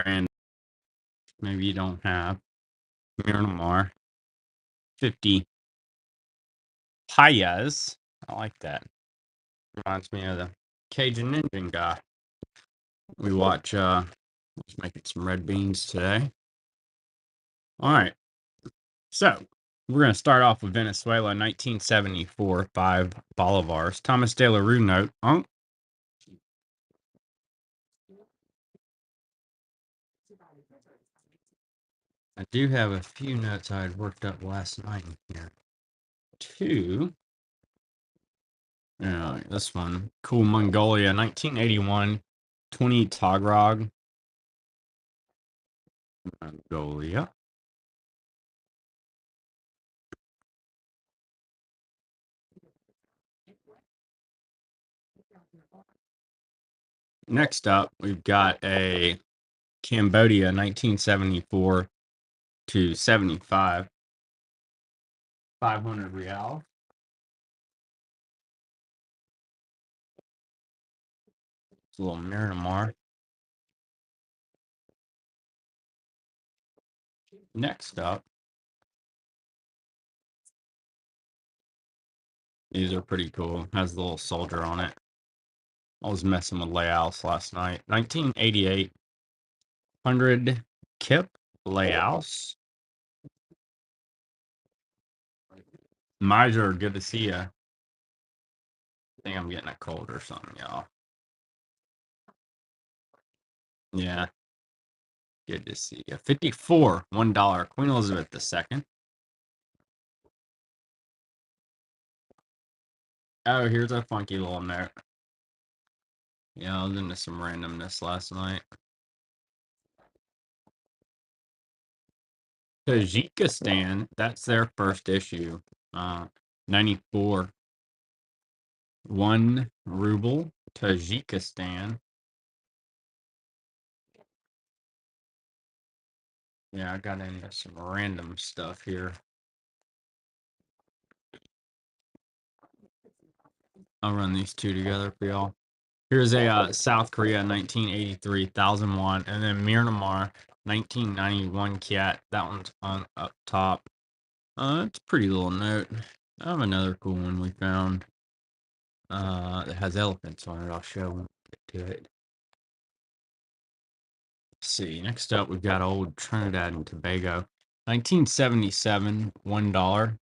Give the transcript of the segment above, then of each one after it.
and maybe you don't have. Miramar. 50 Payas. I like that. Reminds me of the Cajun Indian guy. We watch, let's make it some red beans today. All right. So we're going to start off with Venezuela, 1974, 5 bolivars. Thomas de la Rue note. Oh, I do have a few notes I had worked up last night in here. Two. This one. Cool Mongolia, 1981, 20 Tagrog. Mongolia. Next up, we've got a Cambodia, 1974 to 75. 500 real. It's a little Miramar. Next up, these are pretty cool. Has a little soldier on it. I was messing with layouts last night. 1988, 100 Kip layouts. Miser, good to see you. I think I'm getting a cold or something, y'all. Yeah, good to see you. 54, $1. Queen Elizabeth II. Oh, here's a funky little note. Yeah, I was into some randomness last night. Tajikistan, that's their first issue. 94. 1 ruble. Tajikistan. Yeah, I got into some random stuff here. I'll run these two together for y'all. Here's a South Korea 1983 1,001, and then Myanmar 1991 Kiat. That one's on up top. It's a pretty little note. I have another cool one we found. That has elephants on it. I'll show when we get to it. Let's see. Next up, we've got old Trinidad and Tobago, 1977, $1.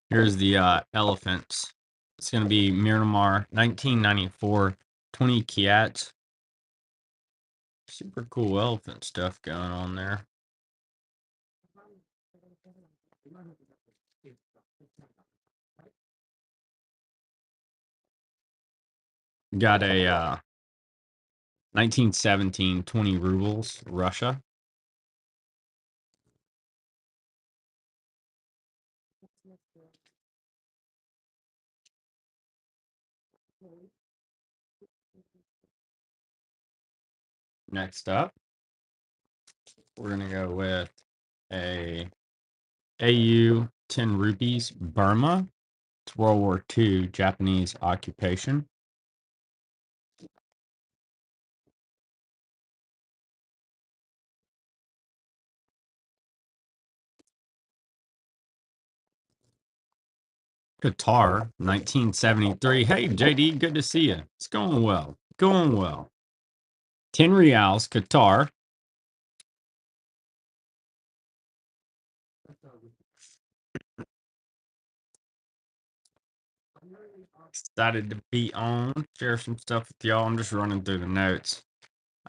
Here's the elephants. It's going to be Myanmar, 1994, 20 Kiat. Super cool elephant stuff going on there. Got a 1917, 20 rubles, Russia. Next up, we're going to go with a AU 10 rupees, Burma. It's World War II, Japanese occupation. Qatar, 1973. Hey, JD, good to see you. It's going well. Going well. 10 reals, Qatar. Excited to be on, share some stuff with y'all. I'm just running through the notes.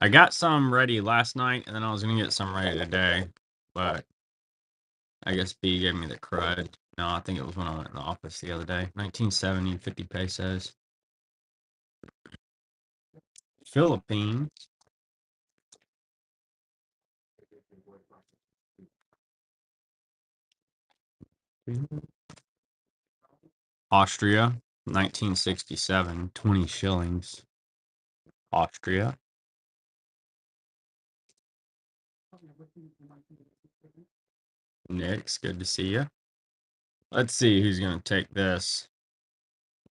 I got some ready last night, and then I was going to get some ready today, but I guess B gave me the crud. No, I think it was when I went in the office the other day. 1970, 50 pesos. Philippines. Austria, 1967, 20 shillings. Austria. Nick's good to see you. Let's see who's going to take this.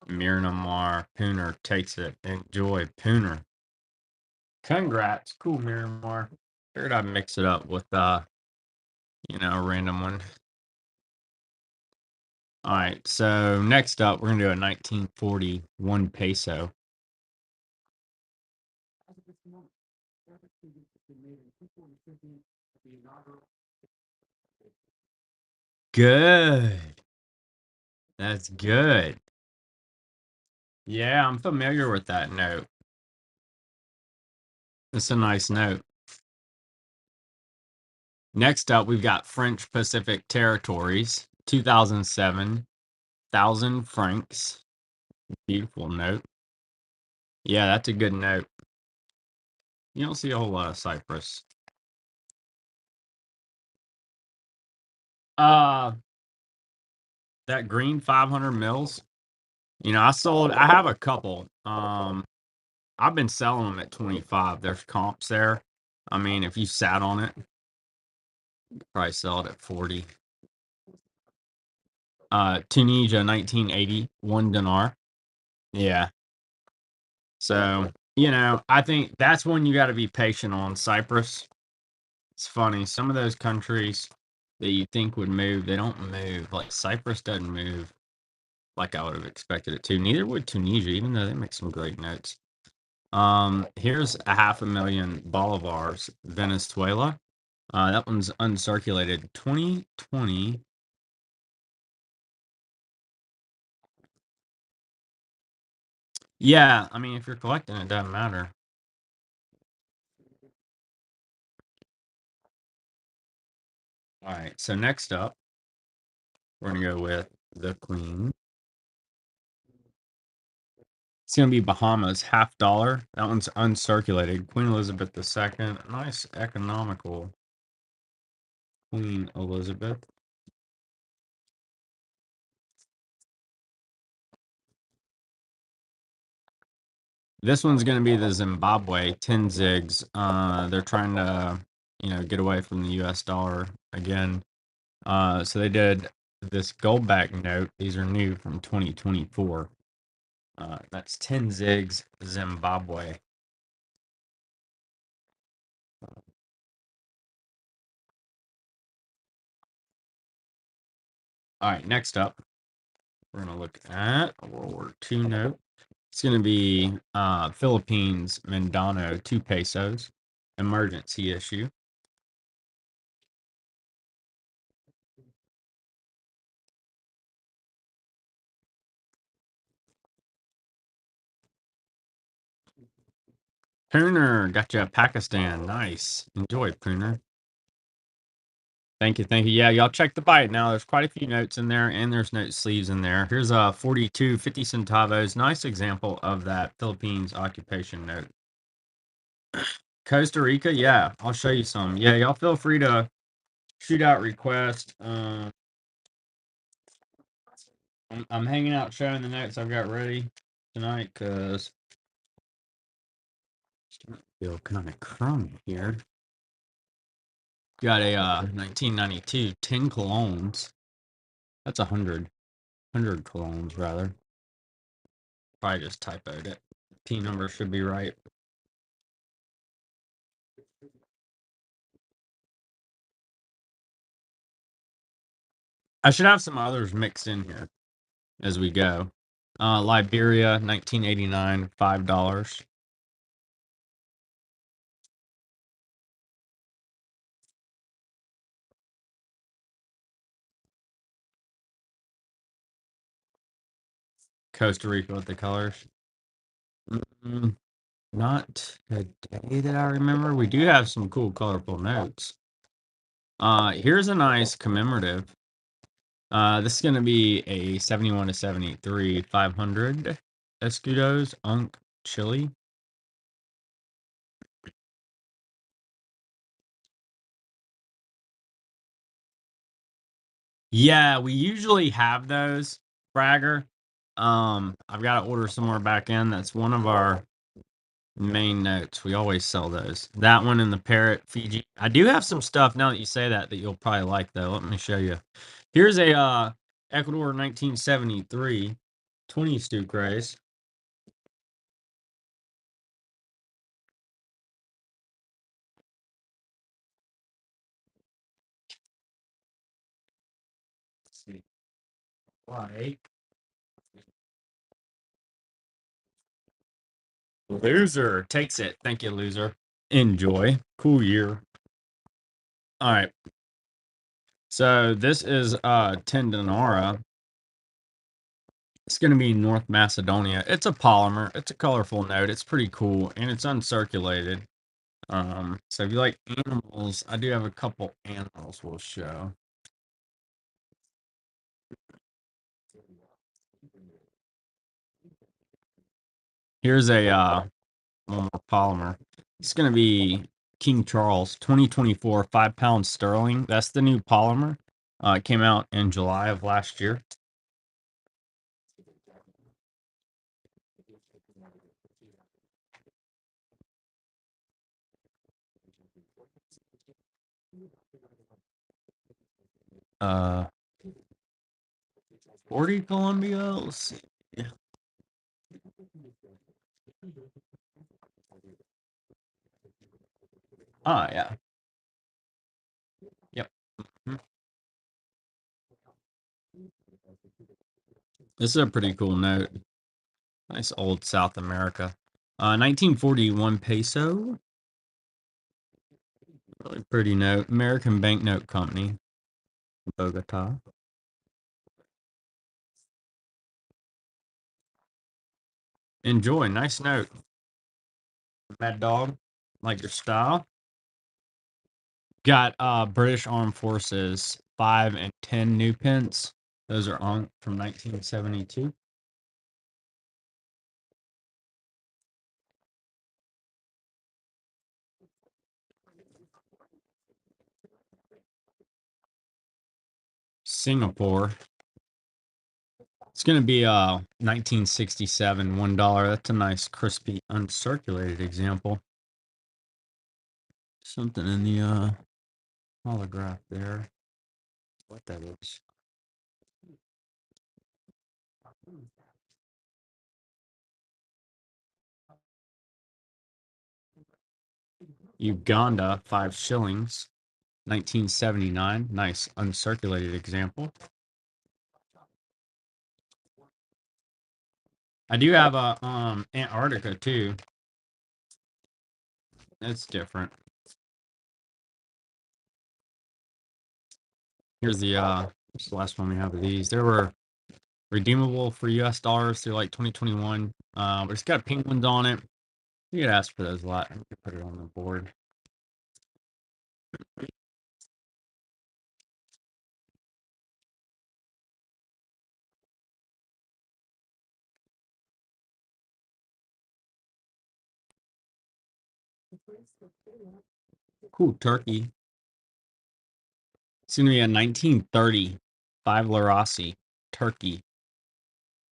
Miramar. Pooner takes it. Enjoy, Pooner. Congrats. Cool, Miramar. Figured I'd mix it up with, a random one. All right, so next up, we're going to do a 1941 peso. Good. That's good. Yeah, I'm familiar with that note. It's a nice note. Next up, we've got French Pacific Territories, 2007, 1,000 francs. Beautiful note. Yeah, that's a good note. You don't see a whole lot of Cyprus. Uh, that green 500 mils. I have a couple. I've been selling them at 25. There's comps there. I mean, if you sat on it, probably sell it at 40. Tunisia, 1980, 1 dinar. Yeah. So, I think that's one you got to be patient on. Cyprus. It's funny. Some of those countries that you think would move, they don't move. Like Cyprus doesn't move like I would have expected it to. Neither would Tunisia, even though they make some great notes. Here's a 500,000 bolivars, Venezuela. That one's uncirculated. 2020. Yeah, I mean, if you're collecting, it doesn't matter. All right, so next up, we're gonna go with the Queen. It's gonna be Bahamas, $50. That one's uncirculated. Queen Elizabeth II. Nice economical Queen Elizabeth. This one's gonna be the Zimbabwe 10 zigs. They're trying to, get away from the US dollar again. So they did this gold back note. These are new from 2024. That's 10 zigs Zimbabwe. All right, next up, we're gonna look at a World War II note. It's gonna be Philippines Mindanao 2 pesos, emergency issue. Pooner, gotcha. Pakistan, nice. Enjoy, Pooner. Thank you, thank you. Yeah, y'all check the bite now. There's quite a few notes in there, and there's note sleeves in there. Here's a 42, 50 centavos. Nice example of that Philippines occupation note. Costa Rica, yeah, I'll show you some. Yeah, y'all feel free to shoot out requests. I'm hanging out showing the notes I've got ready tonight because I feel kind of crummy here. Got a 1992 10 colognes. That's 100 colognes rather. Probably just typoed it. P number should be right. I should have some others mixed in here as we go. Liberia, 1989, $5. Costa Rica with the colors. Mm, not today that I remember. We do have some cool, colorful notes. Here's a nice commemorative. This is going to be a 71 to 73, 500 escudos, Unk, Chile. Yeah, we usually have those, Bragger. I've got to order some more back in. That's one of our Main notes. We always sell those. That one and the parrot Fiji. I do have some stuff now that you say that you'll probably like though. Let me show you. Here's a Ecuador 1973 20 Stuke race. Let's see. Why? Loser takes it. Thank you, loser. Enjoy. Cool year. All right. So this is Tendonara. It's going to be North Macedonia. It's a polymer. It's a colorful note. It's pretty cool, and it's uncirculated. So if you like animals, I do have a couple animals we'll show. Here's a one more polymer. It's going to be King Charles 2024 5 pound sterling. That's the new polymer. It came out in July of last year. Uh, 40 Columbia. Let's see. Ah, yeah. Yep. Mhm. This is a pretty cool note. Nice old South America. 1941 peso. Really pretty note. American Banknote Company, Bogota. Enjoy. Nice note. Mad Dog. Like your style. Got British Armed Forces 5 and 10 new pence. Those are on from 1972. Singapore. It's gonna be 1967 $1. That's a nice crispy uncirculated example. Something in the holograph there. What that is. Uganda 5 shillings. 1979. Nice uncirculated example. I do have a Antarctica too. It's different. Here's this is the last one we have of these. They were redeemable for US dollars through like 2021. But it's got penguins on it. You get asked for those a lot. I could put it on the board. Cool turkey. It's gonna be a 1930 5 Larossi turkey.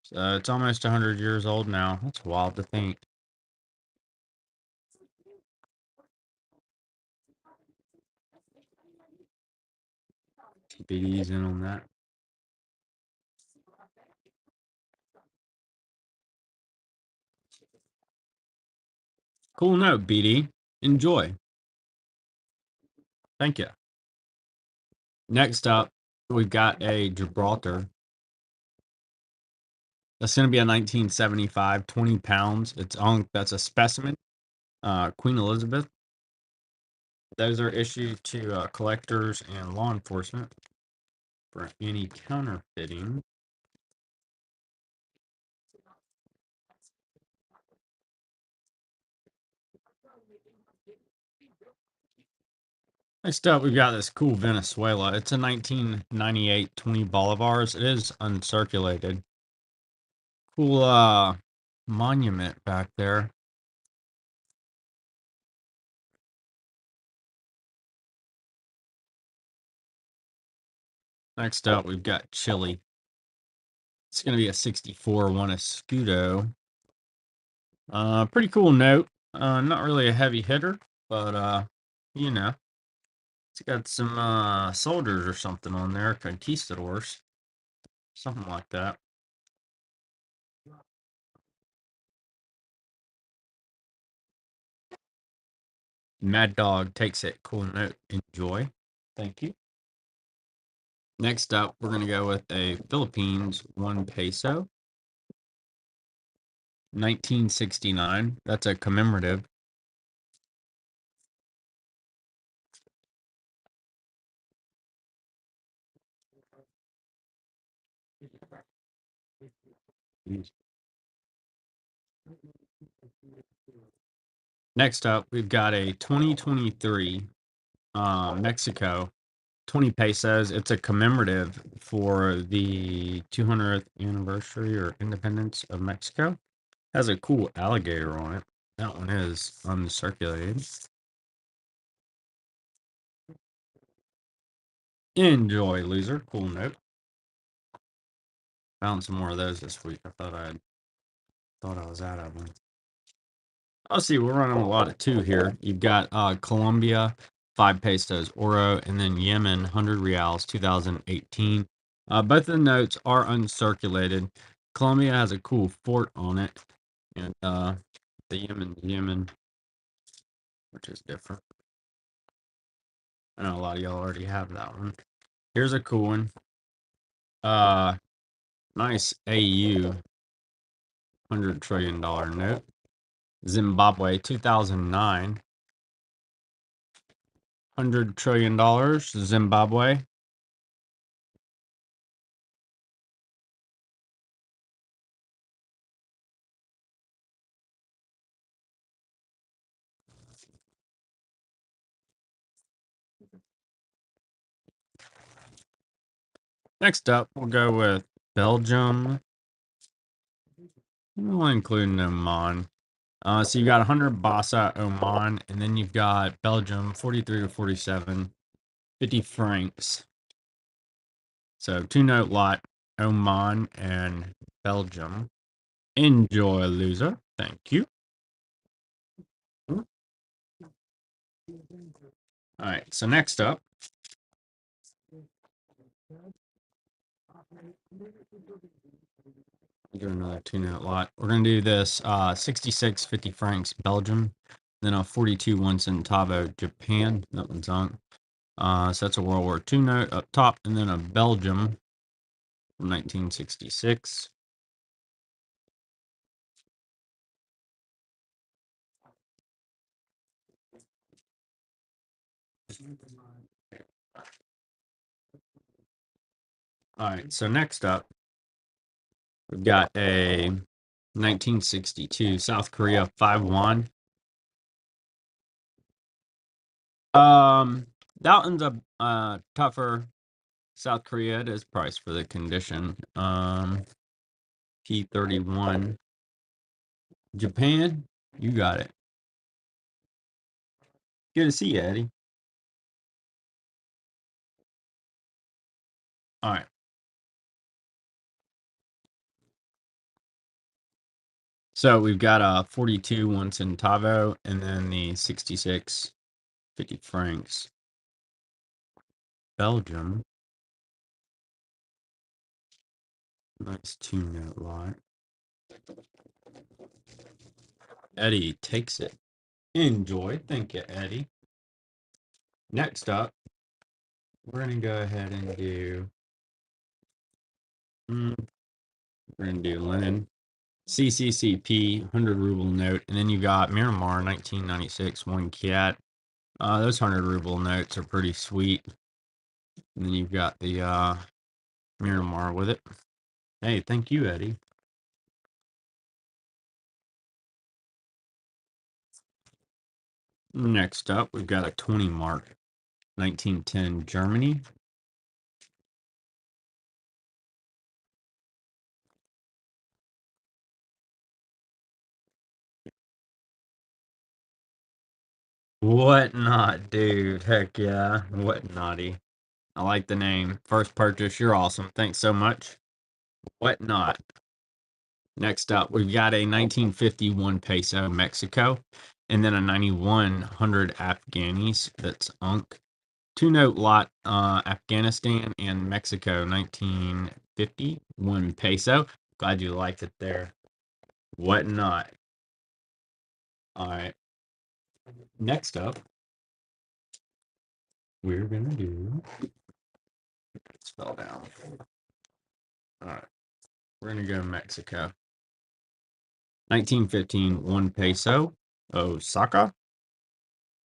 So it's almost 100 years old now. That's wild to think. TBD's in on that. Cool note, BD. Enjoy. Thank you. Next up, we've got a Gibraltar. That's going to be a 1975, 20 pounds. It's on, that's a specimen. Queen Elizabeth. Those are issued to collectors and law enforcement for any counterfeiting. Next up, we've got this cool Venezuela. It's a 1998 20 bolivars. It is uncirculated. Cool monument back there. Next up, we've got Chile. It's going to be a 64 one Escudo. Pretty cool note. Not really a heavy hitter, but you know, it's got some soldiers or something on there, conquistadors, something like that. Mad Dog takes it. Cool note. Enjoy. Thank you. Next up, we're gonna go with a Philippines 1 peso, 1969. That's a commemorative. Next up, we've got a 2023 Mexico 20 pesos. It's a commemorative for the 200th anniversary or independence of Mexico. Has a cool alligator on it. That one is uncirculated. Enjoy, loser. Cool note. Found some more of those this week. I was out of them. I'll see. We're running a lot of two here. You've got Colombia, 5 pesos, Oro, and then Yemen, 100 reals, 2018. Both of the notes are uncirculated. Colombia has a cool fort on it, and the Yemen, which is different. I know a lot of y'all already have that one. Here's a cool one. Nice AU, $100 trillion note. Zimbabwe, 2009. $100 trillion, Zimbabwe. Next up, we'll go with Belgium. We'll include Oman. So you got 100 Basa Oman, and then you've got Belgium 43 to 47, 50 francs. So 2 note lot, Oman and Belgium. Enjoy, loser. Thank you. All right. So next up, do another 2 note lot. We're gonna do this 66 50 francs Belgium, then a 42 1 centavo Japan. That one's on. So that's a World War II note up top, and then a Belgium from 1966. All right, so next up, we've got a 1962 South Korea 5 won. That one's a tougher South Korea. It is priced for the condition. P31. Japan, you got it. Good to see you, Eddie. All right. So we've got a 42 1 centavo, and then the 66 50 francs. Belgium. Nice 2 note lot. Eddie takes it. Enjoy. Thank you, Eddie. Next up, we're going to go ahead and do. We're going to do Lenin. CCCP, 100 ruble note. And then you got Myanmar, 1996, 1 kyat. Those 100 ruble notes are pretty sweet. And then you've got the Myanmar with it. Hey, thank you, Eddie. Next up, we've got a 20 mark, 1910 Germany. What not, dude? Heck yeah. What naughty. I like the name. First purchase, you're awesome. Thanks so much. What not? Next up, we've got a 1951 peso Mexico. and then a 9100 Afghanis. That's Unk. 2-note lot, Afghanistan and Mexico, 1950, 1 peso. Glad you liked it there. Whatnot. All right. Next up, we're gonna do. Spell down. All right. We're gonna go Mexico. 1915, 1 peso. Osaka,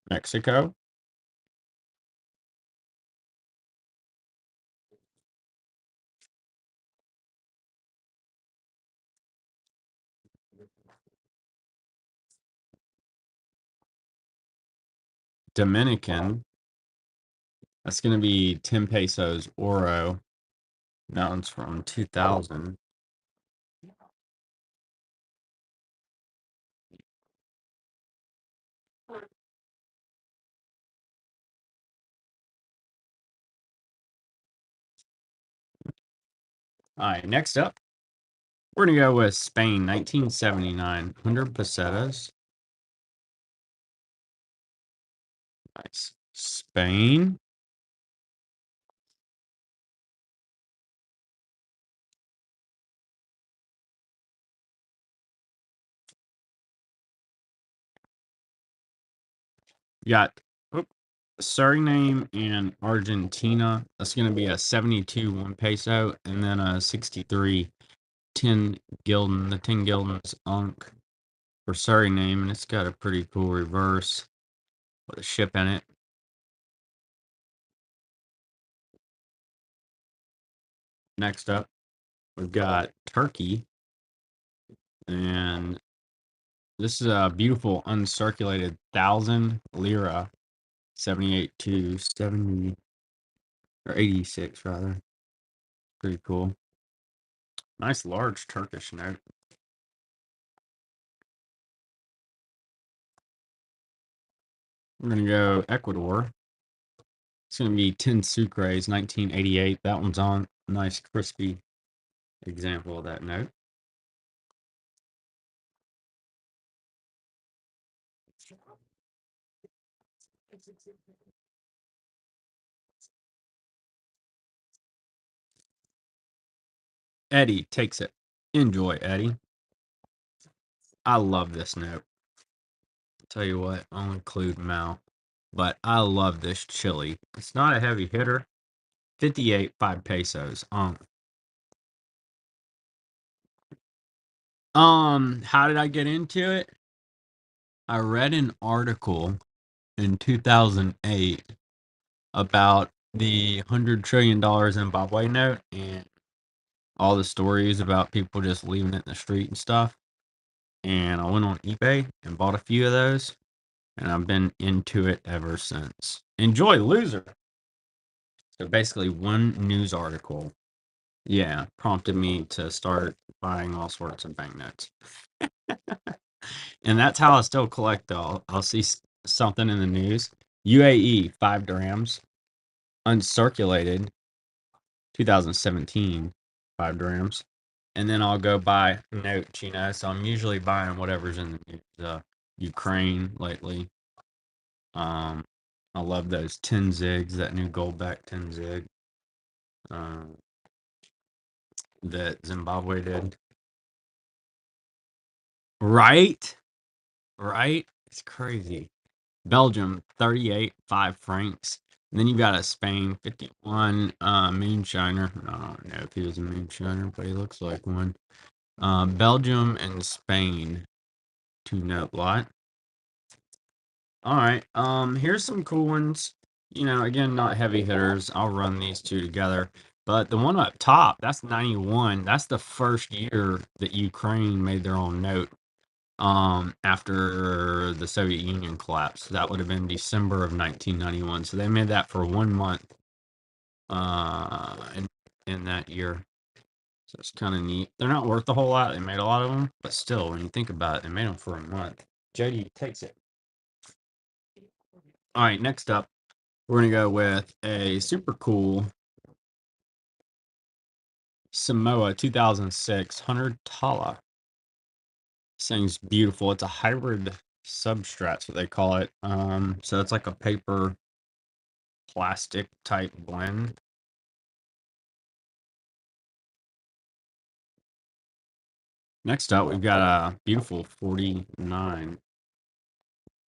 Mexico. Dominican. That's gonna be 10 pesos. Oro. That one's from 2000. All right. Next up, we're gonna go with Spain. 1979, 100 pesetas. Nice. Spain. You got Suriname and Argentina. That's going to be a 72 1 peso, and then a 63 10 gulden. The 10 gulden's Unk for Suriname, and it's got a pretty cool reverse with a ship in it. Next up, we've got Turkey, and this is a beautiful uncirculated 1,000 lira, 78 to 70 or 86 rather. Pretty cool. Nice large Turkish note. We're gonna go Ecuador. It's gonna be 10 Sucres, 1988. That one's on. Nice crispy example of that note. Eddie takes it. Enjoy, Eddie. I love this note. Tell you what, I'll include Mal. But I love this chili. It's not a heavy hitter. 58 5 pesos. How did I get into it? I read an article in 2008 about the $100 trillion Zimbabwe note and all the stories about people just leaving it in the street and stuff. And I went on eBay and bought a few of those, and I've been into it ever since. Enjoy, loser. So basically, one news article, yeah, prompted me to start buying all sorts of banknotes. And that's how I still collect, though. I'll see something in the news. UAE, 5 dirhams, uncirculated, 2017, 5 dirhams. And then I'll go buy notes, so I'm usually buying whatever's in the news. Ukraine lately. I love those 10 zigs, that new gold back 10 zig that Zimbabwe did. Right? Right? It's crazy. Belgium, 38, 5 francs. And then you got a Spain, 51 moonshiner. I don't know if he was a moonshiner, but he looks like one. Belgium and Spain, 2-note lot. All right. Here's some cool ones. Again, not heavy hitters. I'll run these two together. But the one up top, that's 91. That's the first year that Ukraine made their own note. After the Soviet Union collapsed. That would have been December of 1991. So they made that for 1 month. In that year. So it's kind of neat. They're not worth a whole lot. They made a lot of them, but still, when you think about it, they made them for a month. JD takes it. All right, next up, we're going to go with a super cool Samoa 2006 100 Tala. This thing's beautiful. It's a hybrid substrate's what they call it. So it's like a paper plastic type blend. Next up, we've got a beautiful 49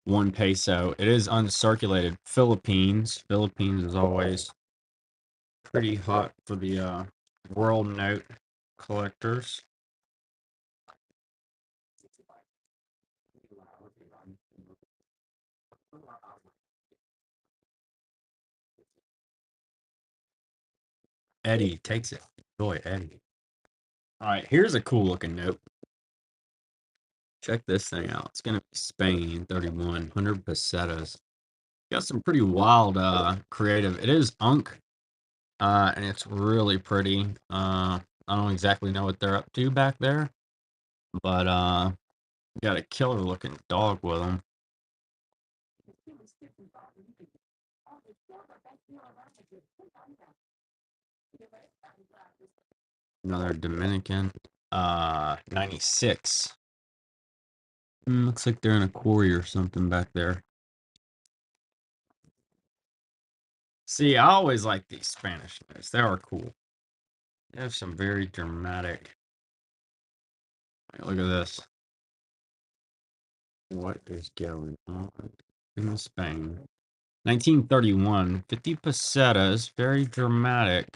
1 peso. It is uncirculated. Philippines. Philippines is always pretty hot for the world note collectors. Eddie takes it. Boy, Eddie. All right, here's a cool looking note. Check this thing out. It's gonna be Spain 3100 pesetas. Got some pretty wild creative. It is unk, and it's really pretty. I don't exactly know what they're up to back there, but got a killer looking dog with them. Another Dominican, 96. Looks like they're in a quarry or something back there. See, I always like these Spanish notes. They are cool. They have some very dramatic. Look at this. What is going on in Spain? 1931, 50 pesetas, very dramatic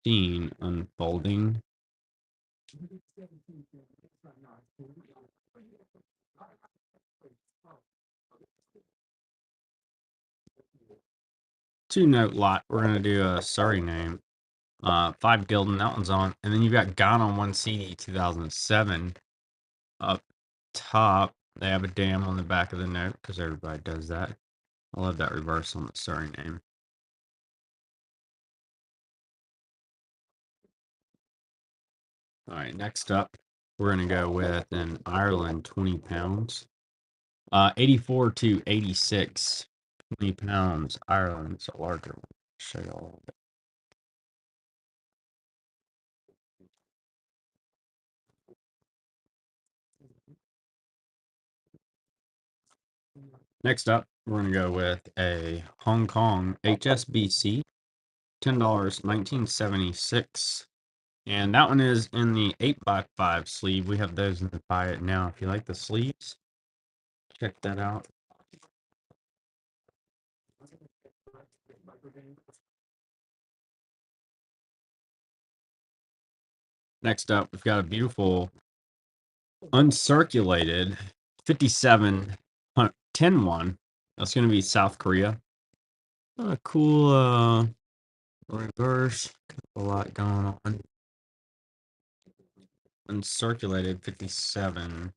scene unfolding. Two note lot. We're gonna do a Suriname. 5 Gildan, that one's on. And then you've got Gone on 1 CD 2007 up top. They have a dam on the back of the note because everybody does that. I love that reverse on the Suriname. All right, next up, we're gonna go with an Ireland 20 pounds. 84 to 86, 20 pounds. Ireland's a larger one. Show you all of it. Next up, we're going to go with a Hong Kong HSBC, $10, 1976. And that one is in the 8x5 sleeve. We have those in the buy it now. If you like the sleeves, check that out. Next up, we've got a beautiful uncirculated 57 10 1. That's going to be South Korea. A cool reverse. A lot going on. Uncirculated 57.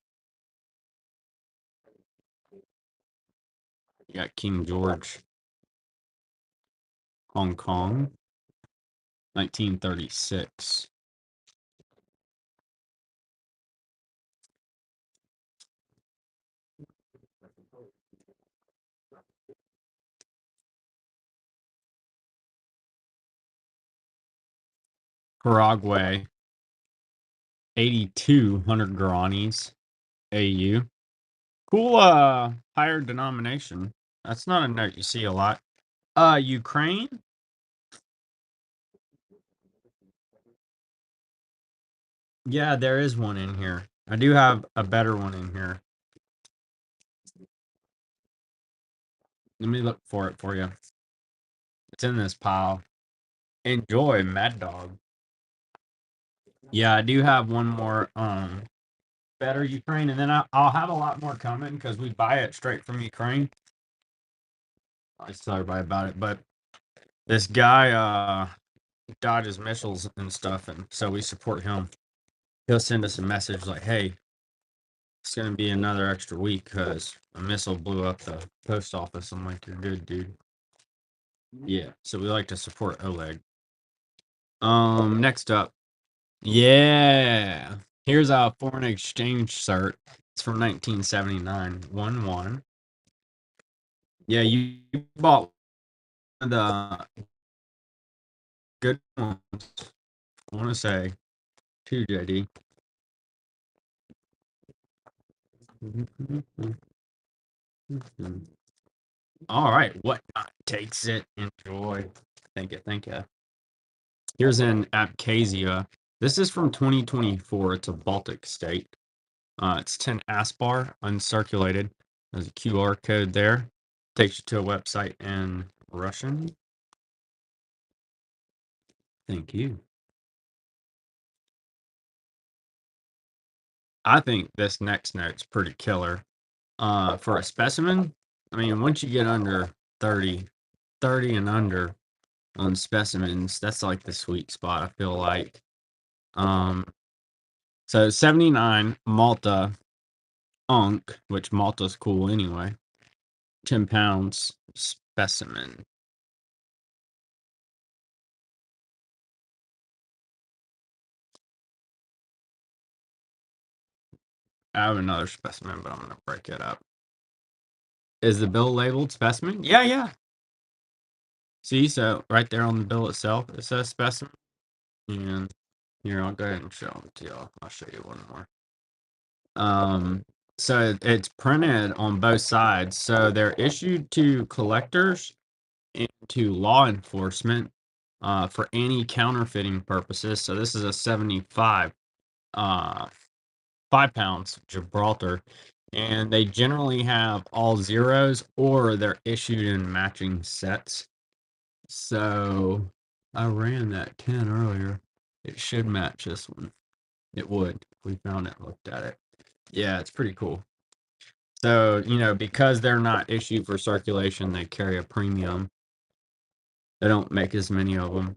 You got King George. Hong Kong. 1936. Paraguay. 8,200 guaranis. AU. Cool higher denomination. That's not a note you see a lot. Ukraine. Yeah, there is one in here. I do have a better one in here. Let me look for it for you. It's in this pile. Enjoy, Mad Dog. Yeah, I do have one more better Ukraine, and then I'll have a lot more coming because we buy it straight from Ukraine. I just tell everybody about it, but this guy dodges missiles and stuff, and so we support him. He'll send us a message like, "Hey, it's gonna be another extra week because a missile blew up the post office." I'm like, "You're good, dude." Yeah, so we like to support Oleg. Next up, yeah, here's a foreign exchange cert. It's from 1979. 1-1. Yeah, you bought the good ones. I want to say too, JD. All right, what takes it? Enjoy. Thank you, thank you. Here's an Abkhazia. This is from 2024. It's a Baltic state. It's 10 Aspar, uncirculated. There's a QR code there. Takes you to a website in Russian. Thank you. I think this next note's pretty killer. For a specimen, I mean, once you get under 30, 30 and under on specimens, that's like the sweet spot, I feel like. Um, so 79 Malta Unk, which Malta's cool anyway. 10 pounds specimen. I have another specimen, but I'm gonna break it up. Is the bill labeled specimen? Yeah, yeah. See, so right there on the bill itself, it says specimen. And here, I'll go ahead and show them to y'all. I'll show you one more. So it's printed on both sides. So they're issued to collectors and to law enforcement for any counterfeiting purposes. So this is a 75, 5 pounds Gibraltar, and they generally have all zeros or they're issued in matching sets. So I ran that 10 earlier. It should match this one. It would. We found it, looked at it. Yeah, it's pretty cool. So, because they're not issued for circulation, they carry a premium. They don't make as many of them.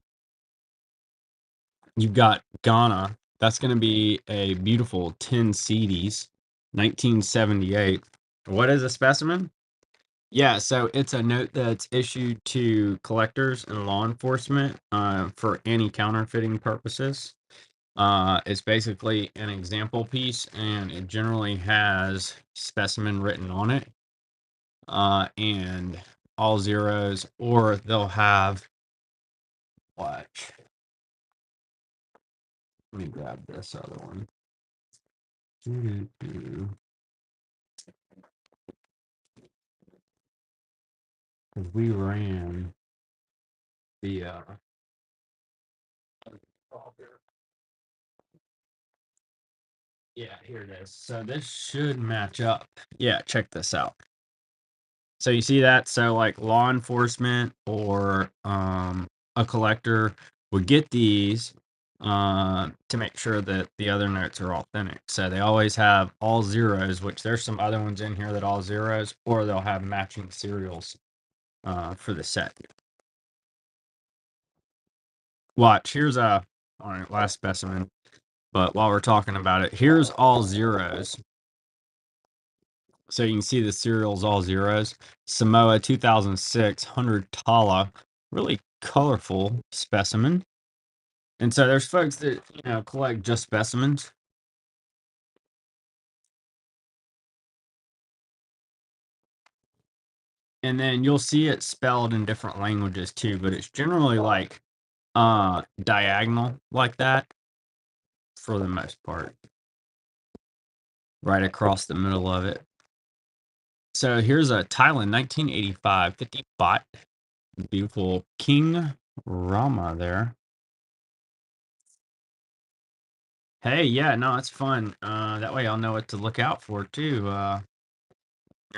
You've got Ghana. That's going to be a beautiful 10 CDs, 1978. What is a specimen? Yeah, so it's a note that's issued to collectors and law enforcement for any counterfeiting purposes. It's basically an example piece, and it generally has specimen written on it, and all zeros, or they'll have, watch, let me grab this other one. Because we ran the, yeah, here it is. So this should match up. Yeah, check this out. So you see that? So like law enforcement or a collector would get these to make sure that the other notes are authentic. So they always have all zeros, which there's some other ones in here that all zeros, or they'll have matching serials for the set. Watch, here's all right, last specimen. But while we're talking about it, here's all zeros. So you can see the serials all zeros. Samoa 2006 100 Tala, really colorful specimen. And so there's folks that collect just specimens. And then you'll see it spelled in different languages too, but it's generally like diagonal like that for the most part. Right across the middle of it. So here's a Thailand 1985 50 baht. Beautiful King Rama there. Hey, yeah, no, it's fun. That way I'll know what to look out for too. You're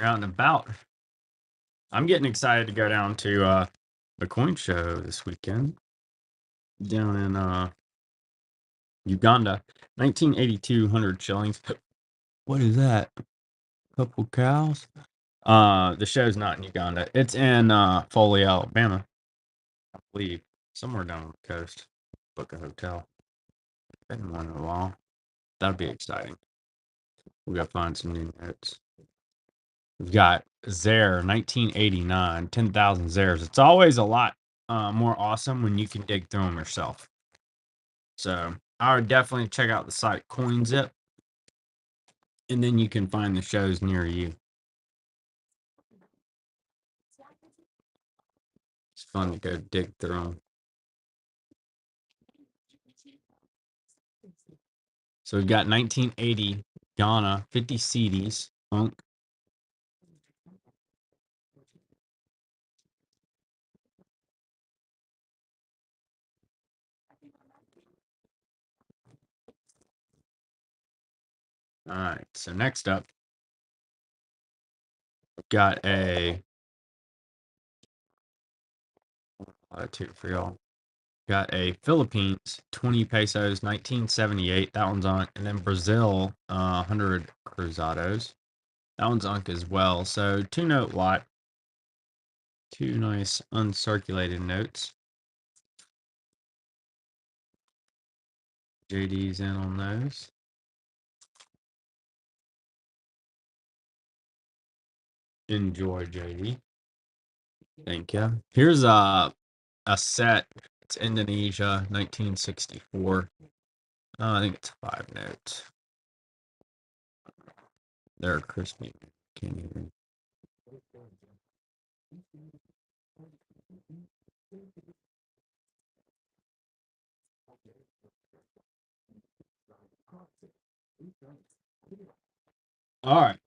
out and about. I'm getting excited to go down to the coin show this weekend down in Uganda. 1982 100 shillings. What is that? Couple cows? The show's not in Uganda. It's in Foley, Alabama, I believe. Somewhere down on the coast. Book a hotel. Been one in a while. That'll be exciting. We gotta find some new notes. We've got Zaire, 1989, 10,000 Zaires. It's always a lot more awesome when you can dig through them yourself. So I would definitely check out the site CoinZip, and then you can find the shows near you. It's fun to go dig through them. So we've got 1980 Ghana, 50 CDs. Unk. All right. So next up, we've got a two for y'all. Got a Philippines 20 pesos 1978. That one's on, and then Brazil 100 cruzados. That one's unk as well. So 2 note lot. Two nice uncirculated notes. JD's in on those. Enjoy, JD. Thank you. Here's a set. It's Indonesia, 1964. I think it's 5 notes. They're crispy. Can't even. All right.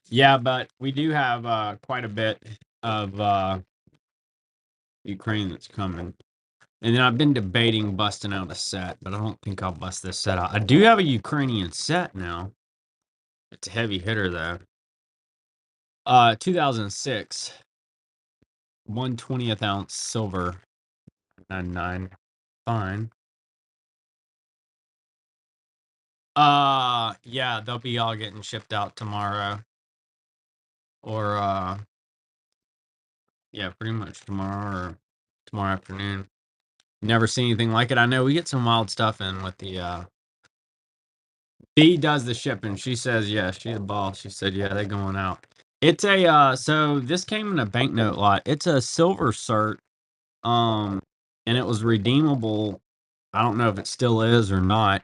Yeah, but we do have quite a bit of Ukraine that's coming. And then I've been debating busting out a set, but I don't think I'll bust this set out. I do have a Ukrainian set now. It's a heavy hitter though. 2006, 1/20th ounce silver, 99. Fine. Yeah, they'll be all getting shipped out tomorrow. Or yeah, pretty much tomorrow or tomorrow afternoon. Never seen anything like it. I know we get some wild stuff in with the B does the shipping. She says, yeah, she's the boss. She said, yeah, they're going out. It's a so this came in a banknote lot. It's a silver cert. And it was redeemable. I don't know if it still is or not.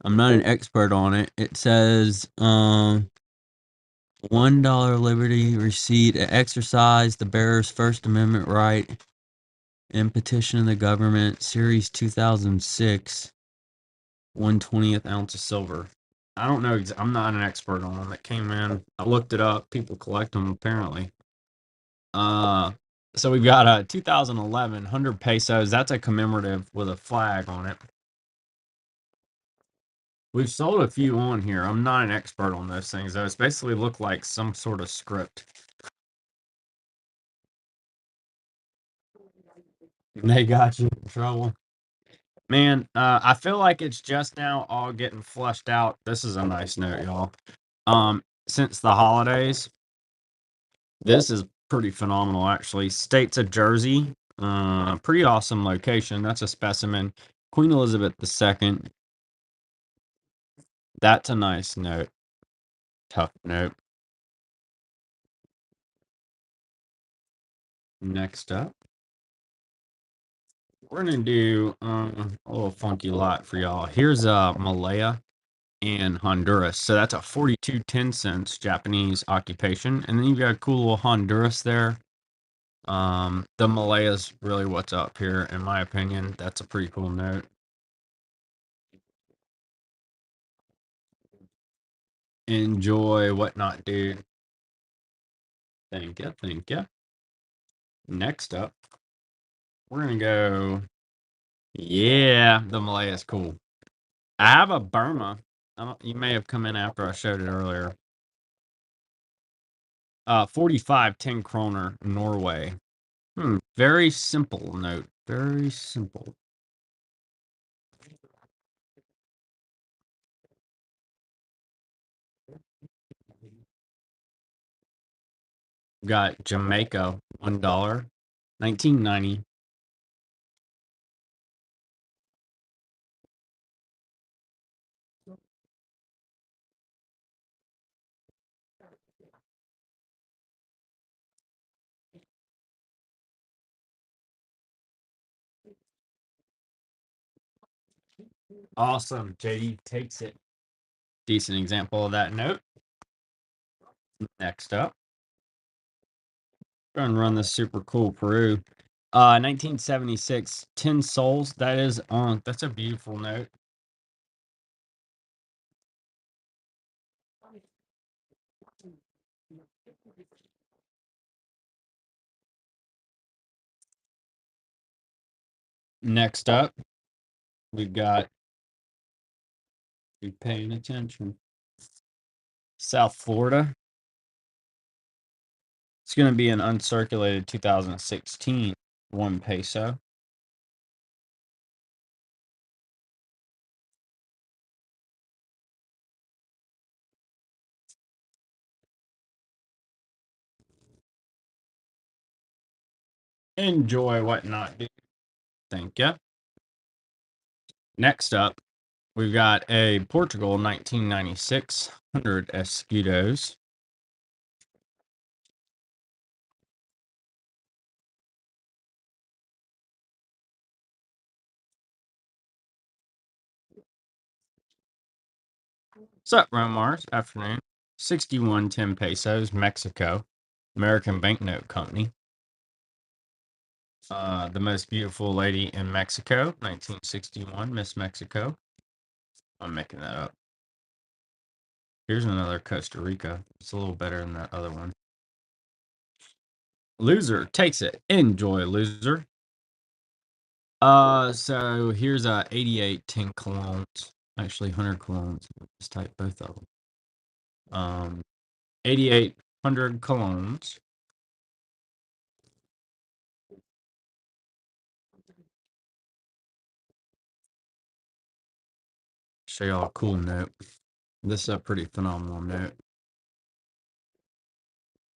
I'm not an expert on it. It says $1 Liberty receipt exercise the bearer's First Amendment right and petition of the government, Series 2006, 1/20th ounce of silver. I don't know. I'm not an expert on them. It came in. I looked it up. People collect them apparently. Uh, so we've got a 2011 100 pesos. That's a commemorative with a flag on it. We've sold a few on here. I'm not an expert on those things though. It's basically looked like some sort of script. They got you in trouble. Man, I feel like it's just now all getting flushed out. This is a nice note, y'all. Since the holidays, this is pretty phenomenal actually. States of Jersey. Pretty awesome location. That's a specimen. Queen Elizabeth II. That's a nice note. Tough note. Next up, we're gonna do a little funky lot for y'all. Here's Malaya and Honduras. So that's a 42 10 cents Japanese occupation, and then you've got a cool little Honduras there. The Malaya's really what's up here, in my opinion. That's a pretty cool note. Enjoy whatnot, dude. Thank you, thank you. Next up, we're gonna go. Yeah, the Malaya's cool. I have a Burma. I don't, you may have come in after I showed it earlier. 45 10 kroner, Norway. Very simple note. Very simple. Got Jamaica, $1, 1990. Awesome. JD takes it. Decent example of that note. Next up, gonna run this super cool Peru. 1976, 10 souls. That is on. That's a beautiful note. Next up, we've got, be paying attention, South Florida. It's going to be an uncirculated 2016 1 peso. Enjoy whatnot, dude. Thank you. Next up, we've got a Portugal 1996 100 escudos. What's up, Romars? Afternoon. 6110 pesos, Mexico. American Banknote Company. The most beautiful lady in Mexico, 1961, Miss Mexico. I'm making that up. Here's another Costa Rica. It's a little better than that other one. Loser takes it. Enjoy, loser. So here's a 88 10 colognes. Actually, 100 colognes. Just type both of them. 8,800 colognes. Show y'all a cool note. This is a pretty phenomenal note.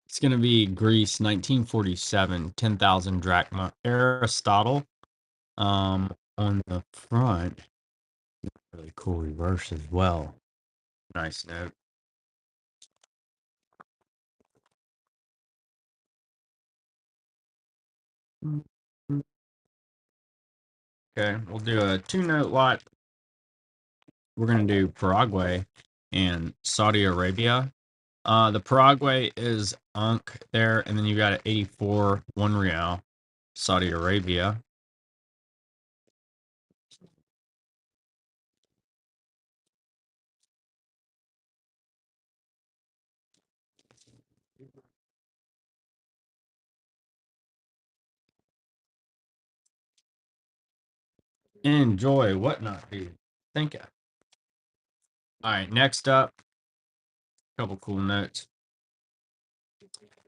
It's going to be Greece, 1947, 10,000 drachma. Aristotle. On the front, really cool reverse as well. Nice note. Okay, we'll do a 2 note lot. We're going to do Paraguay and Saudi Arabia. The Paraguay is Unk there, and then you got an 84 1 real, Saudi Arabia. Enjoy whatnot, dude. Thank you. All right, next up, a couple cool notes.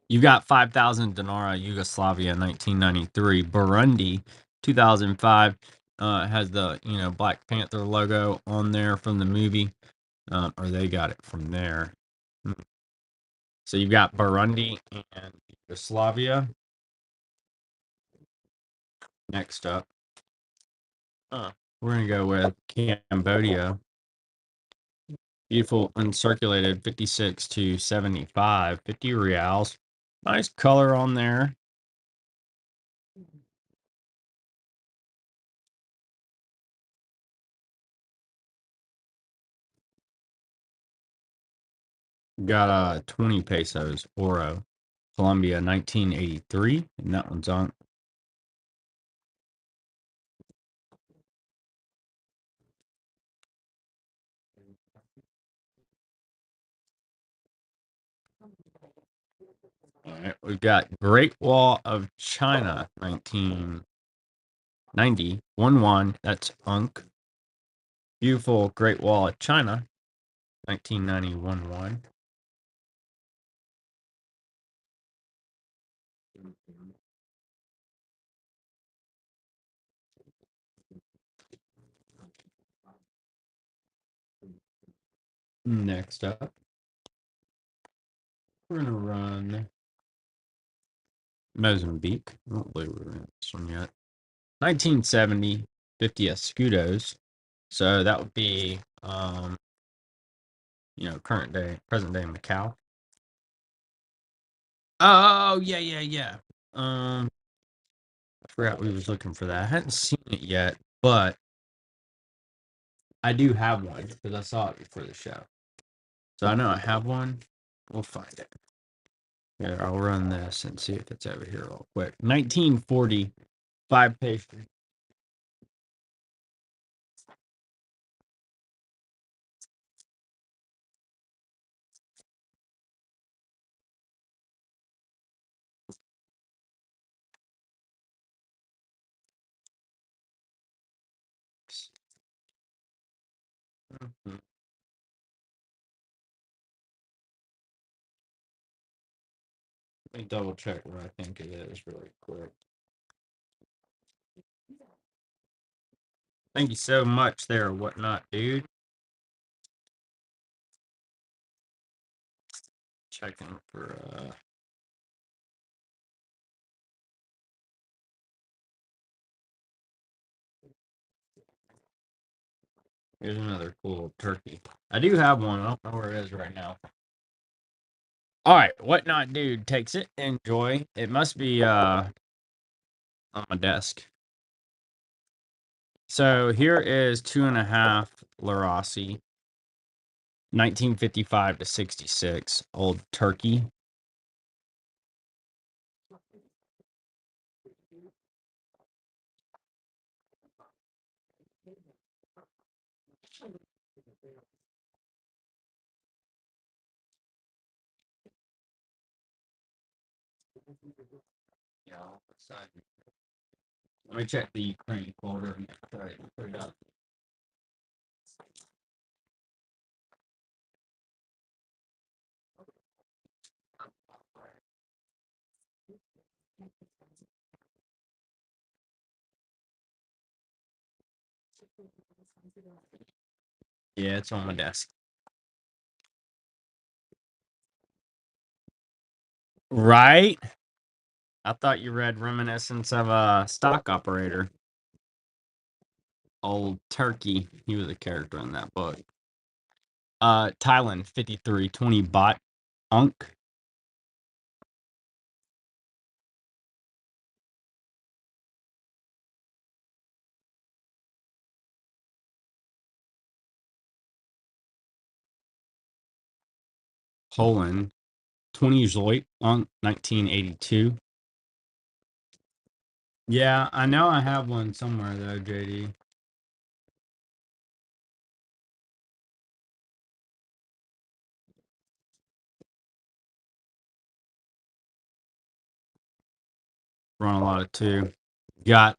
You got 5,000 Dinara, Yugoslavia, 1993. Burundi, 2005. Has the Black Panther logo on there from the movie, or they got it from there. So you've got Burundi and Yugoslavia. Next up, we're gonna go with Cambodia. Beautiful uncirculated 56 to 75, 50 reals. Nice color on there. Got 20 pesos, Oro, Colombia, 1983, and that one's on. All right, we've got Great Wall of China, 1990, 1 That's Unk. Beautiful Great Wall of China, 1991 1. Next up, we're gonna run Mozambique. I don't believe we're in this one yet. 1970, 50 escudos. So that would be, current day, present day Macau. Oh, yeah, yeah, yeah. I forgot we was looking for that. I hadn't seen it yet, but I do have one because I saw it before the show. So I know I have one. We'll find it. Here, I'll run this and see if it's over here real quick. 1940, 5 pastry. Mhm. Let me double check what I think it is really quick. Thank you so much there, whatnot, dude. Checking for here's another cool turkey. I do have one. I don't know where it is right now. All right, whatnot, dude takes it. Enjoy. It must be on my desk. So here is 2.5 Larossi, 1955 to 66, old turkey. Yeah, let me check the Ukraine folder. Right, put it up. Yeah, it's on my desk. Right? I thought you read Reminiscence of a Stock Operator. Old Turkey. He was a character in that book. Thailand, 53, 20 Bot Unk. Poland, 20 Zoit Unk, 1982. Yeah, I know I have one somewhere though, JD. Run a lot of two. Got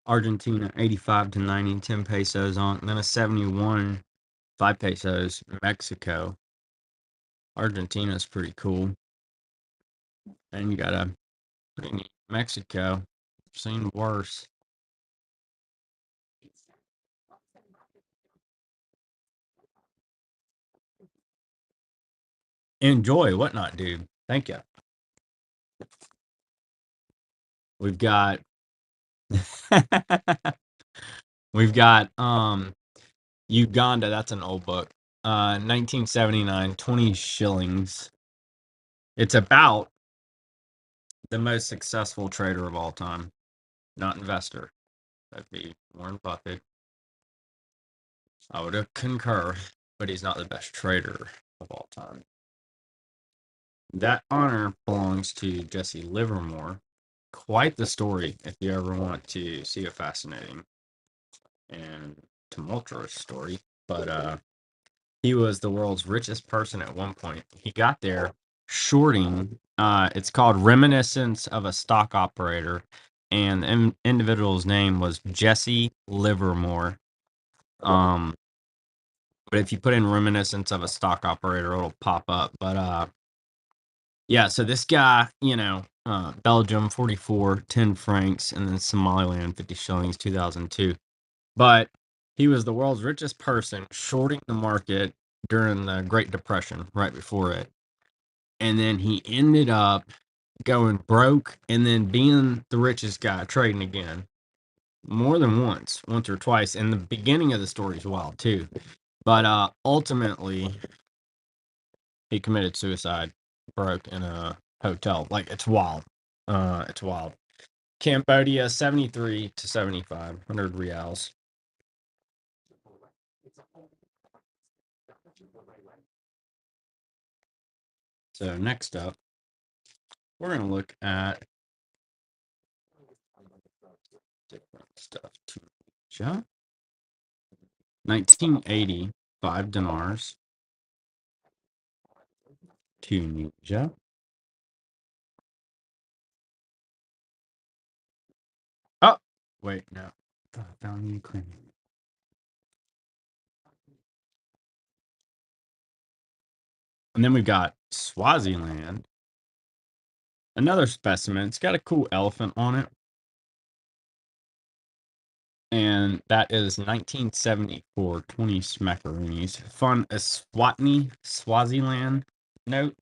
Argentina 85 to 90, 10 pesos on, and then a 71, 5 pesos, Mexico. Argentina's pretty cool. And you got a pretty neat Mexico. Seen worse. Enjoy, whatnot, dude. Thank you. We've got we've got Uganda, that's an old book. 1979, 20 shillings. It's about the most successful trader of all time, not investor. That'd be Warren Buffett. I would concur, but he's not the best trader of all time. That honor belongs to Jesse Livermore. Quite the story if you ever want to see a fascinating and tumultuous story. But he was the world's richest person at one point. He got there shorting. It's called Reminiscence of a Stock Operator, and the individual's name was Jesse Livermore. Um, but if you put in Reminiscence of a Stock Operator, it'll pop up. But yeah, so this guy, Belgium 44, 10 francs, and then Somaliland 50 shillings, 2002. But he was the world's richest person shorting the market during the Great Depression, right before it. And then he ended up going broke and then being the richest guy trading again more than once or twice. And the beginning of the story is wild too. But ultimately, he committed suicide, broke in a hotel. Like it's wild. It's wild. Cambodia, 73 to 75, 100 reals. So next up, we're going to look at different stuff. Tunisia, 1980, 5 dinars. Tunisia. Oh, wait, no. I found Ukraine. And then we've got Swaziland, another specimen. It's got a cool elephant on it. And that is 1974, 20 smackaroonies. Fun Eswatini, Swaziland note.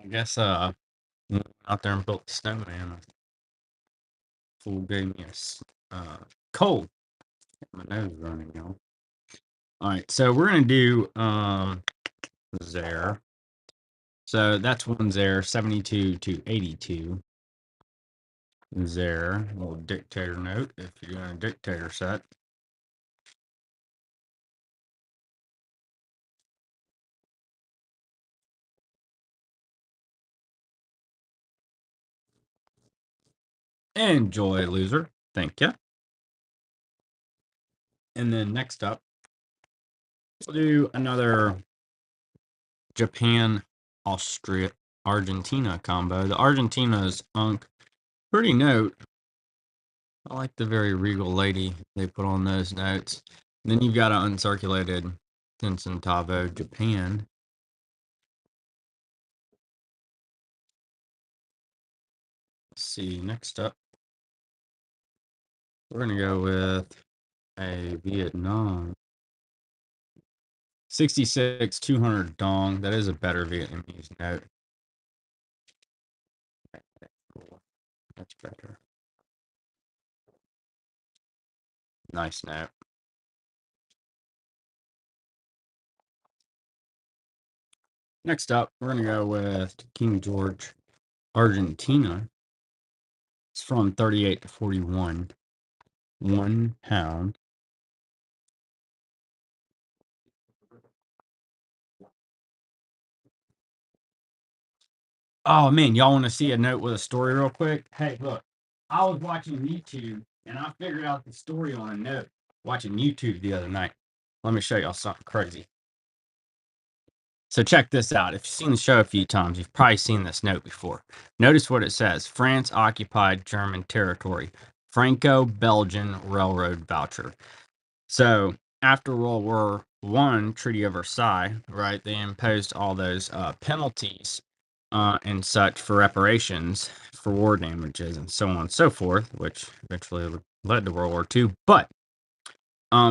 I guess went out there and built the snowman. A fool gave me cold. My nose is running, y'all. All right, so we're gonna do Zaire. So that's one Zaire, 72 to 82. Zaire, a little dictator note if you're in a dictator set. Enjoy, loser. Thank you. And then next up, we'll do another Japan, Austria, Argentina combo. The Argentina's pretty note. I like the very regal lady they put on those notes. And then you've got an uncirculated Centavo, Japan. Let's see, next up, we're going to go with a Vietnam. 66, 200 dong. That is a better Vietnamese note. Cool. That's better. Nice note. Next up, we're going to go with King George, Argentina. It's from 38 to 41. £1. Oh man, y'all want to see a note with a story real quick? Hey, look, I was watching YouTube and I figured out the story on a note watching YouTube the other night. Let me show y'all something crazy. So check this out. If you've seen the show a few times, you've probably seen this note before. Notice what it says: France occupied German territory. Franco-Belgian railroad voucher. So after World War One, Treaty of Versailles, right? They imposed all those penalties and such for reparations for war damages and so on and so forth, which eventually led to World War II. But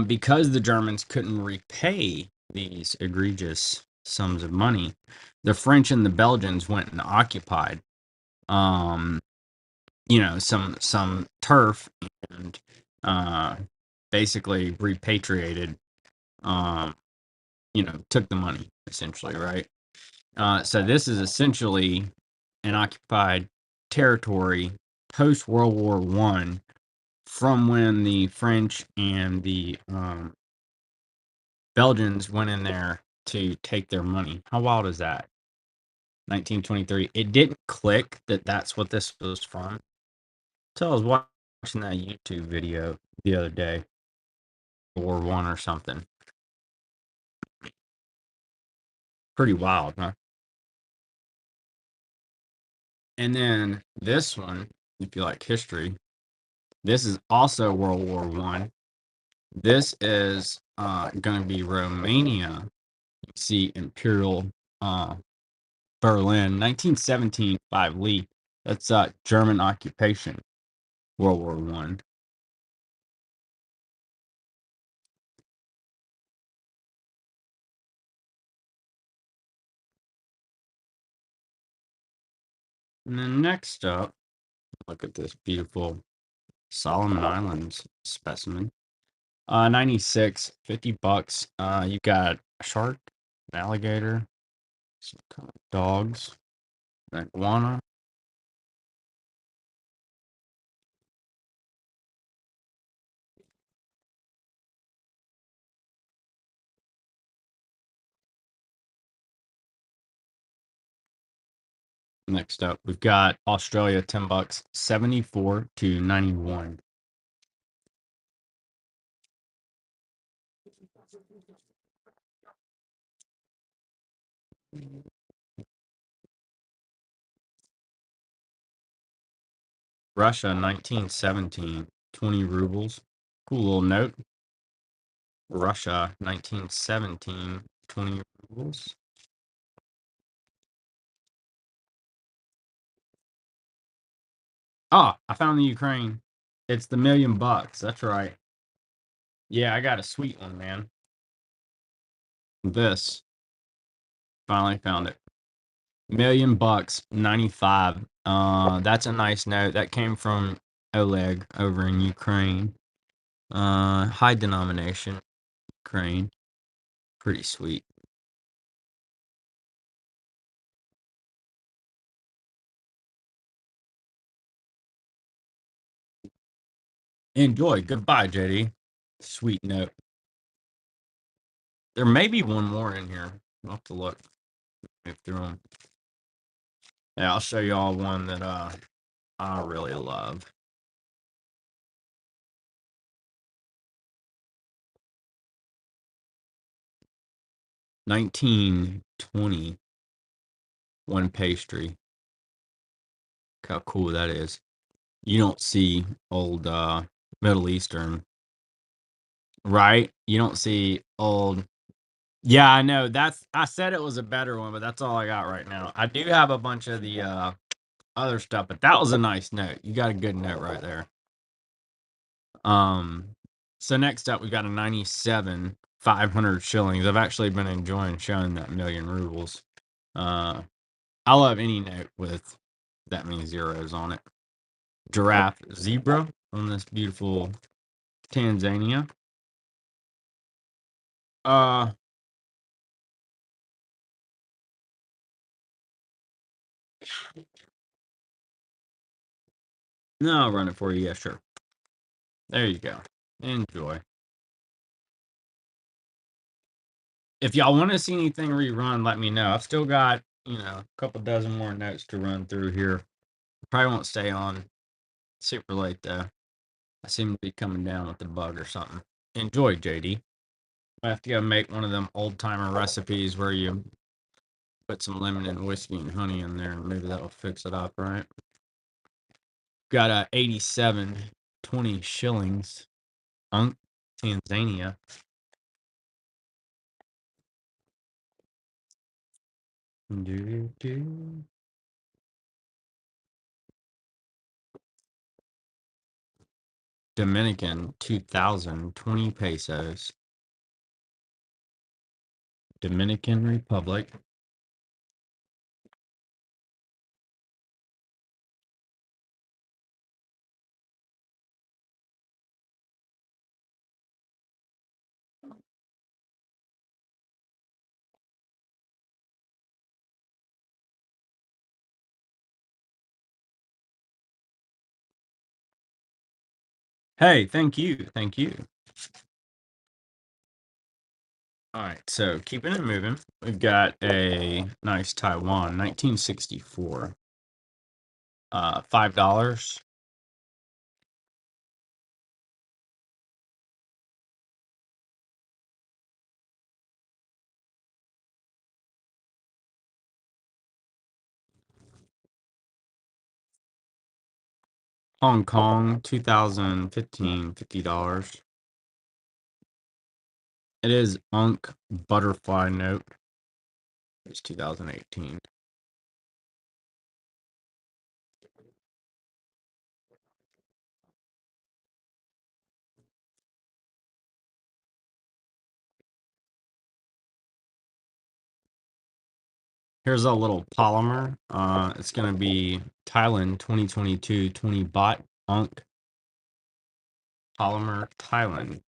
because the Germans couldn't repay these egregious sums of money, the French and the Belgians went and occupied, um, some turf and basically repatriated, took the money essentially, right? So this is essentially an occupied territory post World War One, from when the French and the Belgians went in there to take their money. How wild is that? 1923. It didn't click that that's what this was from. So I was watching that YouTube video the other day, World War One or something. Pretty wild, huh? And then this one, if you like history, this is also World War One. This is going to be Romania. You see Imperial Berlin, 1917, 5 Lee. That's German occupation, World War One. And then next up, look at this beautiful Solomon Islands specimen. 96, $50. You got a shark, an alligator, some kind of dogs, an iguana. Next up, we've got Australia, $10, 74 to 91. Russia, 1917, 20 rubles. Cool little note. Russia, 1917, 20 rubles. Ah, I found the Ukraine. It's the $1,000,000. That's right. Yeah, I got a sweet one, man. This. Finally found it. $1,000,000, 95. That's a nice note. That came from Oleg over in Ukraine. High denomination, Ukraine. Pretty sweet. Enjoy. Goodbye, JD. Sweet note. There may be one more in here. I'll have to look. If through them. Yeah, I'll show you all one that I really love. 1920 one pastry. Look how cool that is. You don't see old Middle Eastern, right? You don't see old. Yeah, I know. I said it was a better one, but that's all I got right now. I do have a bunch of the other stuff, but that was a nice note. You got a good note right there. Um, so next up we got a 97 500 shillings. I've actually been enjoying showing that million rubles. I love any note with that many zeros on it. Giraffe zebra on this beautiful Tanzania. Uh no, I'll run it for you. Yeah, sure. There you go. Enjoy. If y'all want to see anything rerun, let me know. I've still got, a couple dozen more notes to run through here. Probably won't stay on super late though. I seem to be coming down with the bug or something. Enjoy, JD. I have to go make one of them old timer recipes where you put some lemon and whiskey and honey in there, and maybe that'll fix it up, right? Got a 87 20 shillings. Tanzania. Doo-doo-doo. Dominican 2020 pesos. Dominican Republic. Hey, thank you. Thank you. All right, so keeping it moving, we've got a nice Taiwan 1964. $5. Hong Kong 2015, $50. It is Unk Butterfly Note. It's 2018. Here's a little polymer. It's going to be Thailand 2022 20 baht Unk Polymer Thailand.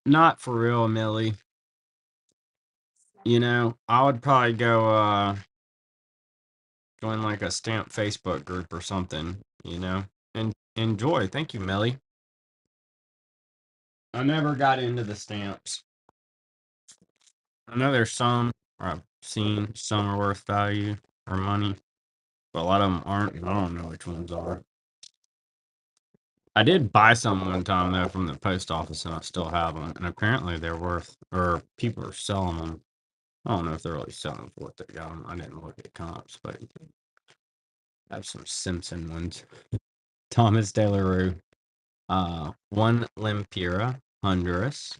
Not for real, Millie. I would probably go in like a stamp Facebook group or something. And enjoy. Thank you, Millie. I never got into the stamps. I know there's some, or I've seen some are worth value or money. but a lot of them aren't. And I don't know which ones are. I did buy some one time though from the post office, and I still have them. And apparently they're worth, or people are selling them. I don't know if they're really selling for what they got them. I didn't look at comps, but I have some Simpson ones. Thomas De La Rue. One Lempira, Honduras.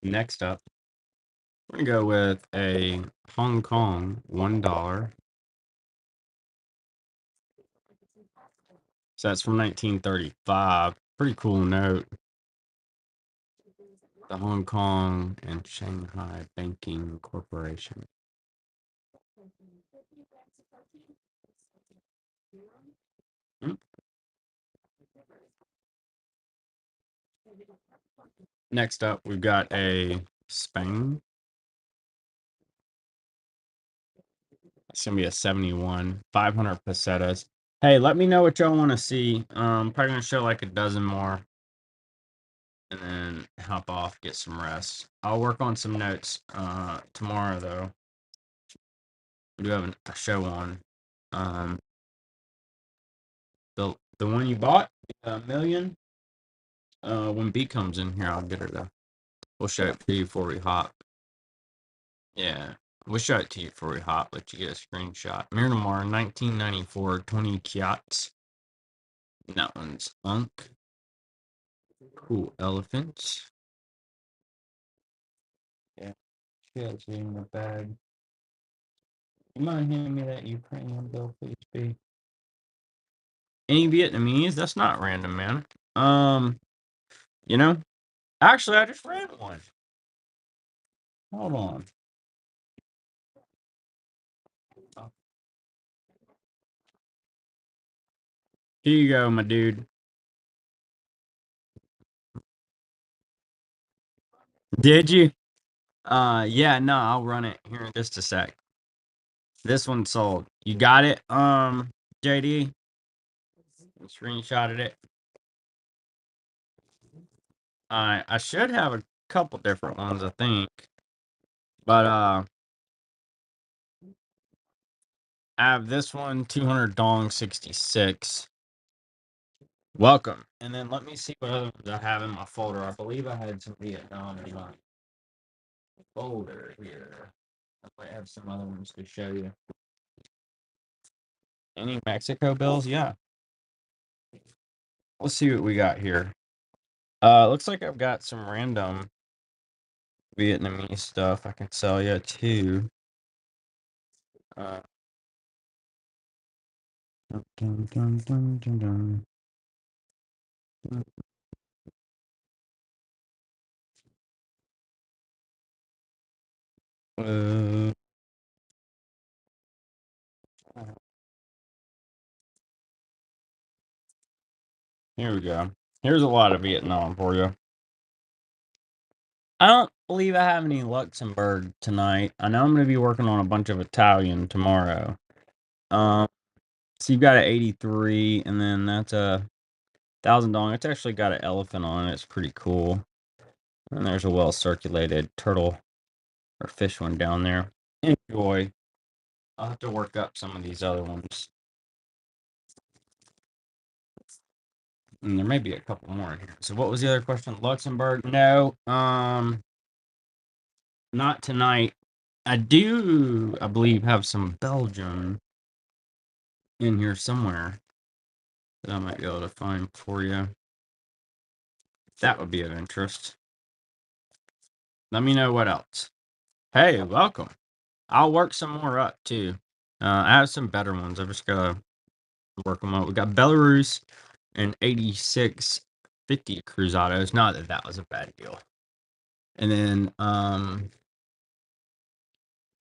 Next up, we're gonna go with a Hong Kong $1. So that's from 1935. Pretty cool note. The Hong Kong and Shanghai Banking Corporation. Mm. Next up, we've got a Spain. It's gonna be a 71, 500 pesetas. Hey, let me know what y'all want to see. Probably gonna show like a dozen more, and then hop off, get some rest. I'll work on some notes tomorrow though. We do have a show on. Um, the one you bought, a million. When B comes in here, I'll get her though. We'll show it to you before we hop. Yeah, we'll show it to you before we hop. Let you get a screenshot. Miramar, 1994, 20 kyats. That one's Unk. Cool elephants. Yeah, she has it in the bag. You mind handing me that Ukrainian bill, please, B? Any Vietnamese? That's not random, man. You know, actually, I just ran one. Hold on. Here you go, my dude. Did you? Yeah, no, I'll run it here in just a sec. This one sold. You got it, JD? Screenshotted it. I should have a couple different ones, I think. But I have this one, 200 dong 66. Welcome. And then let me see what other ones I have in my folder. I believe I had some Vietnam in my folder here. I might have some other ones to show you. Any Mexico bills? Yeah. Let's see what we got here. Looks like I've got some random Vietnamese stuff I can sell you too. Uh, dun, dun, dun, dun, dun. Uh, Here we go. Here's a lot of Vietnam for you. I don't believe I have any Luxembourg tonight. I know I'm going to be working on a bunch of Italian tomorrow. Um, so you've got an 83, and then that's a $1,000. It's actually got an elephant on it. It's pretty cool. And there's a well circulated turtle or fish one down there. Enjoy. I'll have to work up some of these other ones. And there may be a couple more in here. So what was the other question? Luxembourg? No. Not tonight. I do, I believe, have some Belgium in here somewhere that I might be able to find for you. That would be of interest. Let me know what else. Hey, welcome. I'll work some more up too. I have some better ones. I just gotta work them up. We got Belarus and 8650 Cruzados. Not that that was a bad deal. And then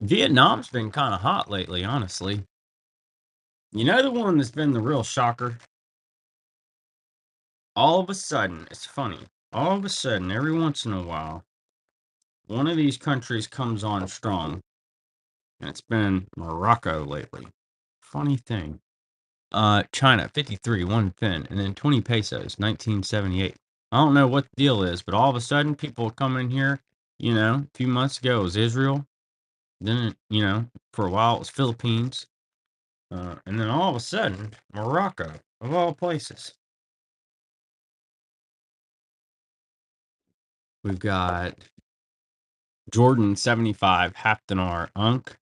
Vietnam's been kind of hot lately, honestly. You know the one that's been the real shocker? All of a sudden, it's funny. All of a sudden, every once in a while, one of these countries comes on strong, and it's been Morocco lately. Funny thing. China, 53, one fin, and then 20 pesos, 1978. I don't know what the deal is, but all of a sudden people come in here, a few months ago it was Israel, then, for a while it was Philippines, and then all of a sudden, Morocco, of all places. We've got Jordan, 75, half dinar, Unk.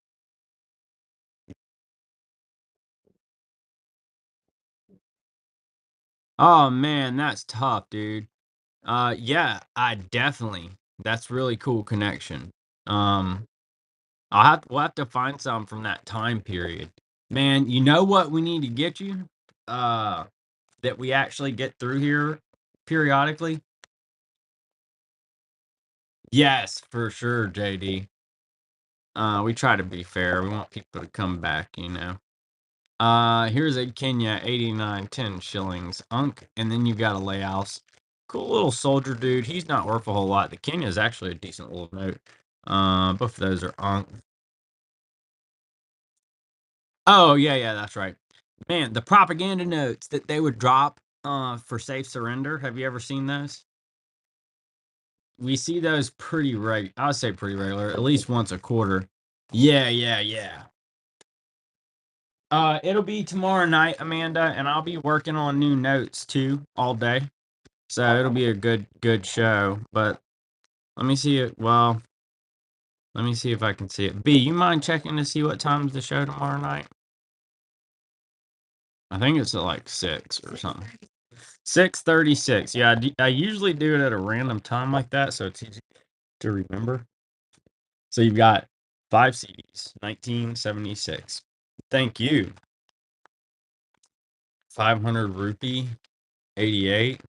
Oh man, that's tough, dude. Yeah, I definitely. That's really cool connection. Um, we'll have to find some from that time period. Man, you know what we need to get you? Uh, that we actually get through here periodically? Yes, for sure, JD. We try to be fair. We want people to come back. Here's a Kenya 89, 10 shillings, Unk, and then you got a Laos. Cool little soldier dude. He's not worth a whole lot. The Kenya is actually a decent little note. Both of those are Unk. Oh, yeah, yeah, that's right. Man, the propaganda notes that they would drop for safe surrender. Have you ever seen those? We see those I would say pretty regular, at least once a quarter. Yeah, yeah, yeah. It'll be tomorrow night, Amanda, and I'll be working on new notes too all day. So it'll be a good show. But let me see it. Well, let me see if I can see it. B, you mind checking to see what time's the show tomorrow night? I think it's at like 6 or something. 6:36. Yeah, I usually do it at a random time like that, so it's easy to remember. So you've got 5 CDs, 1976. Thank you. 500 rupee, 88.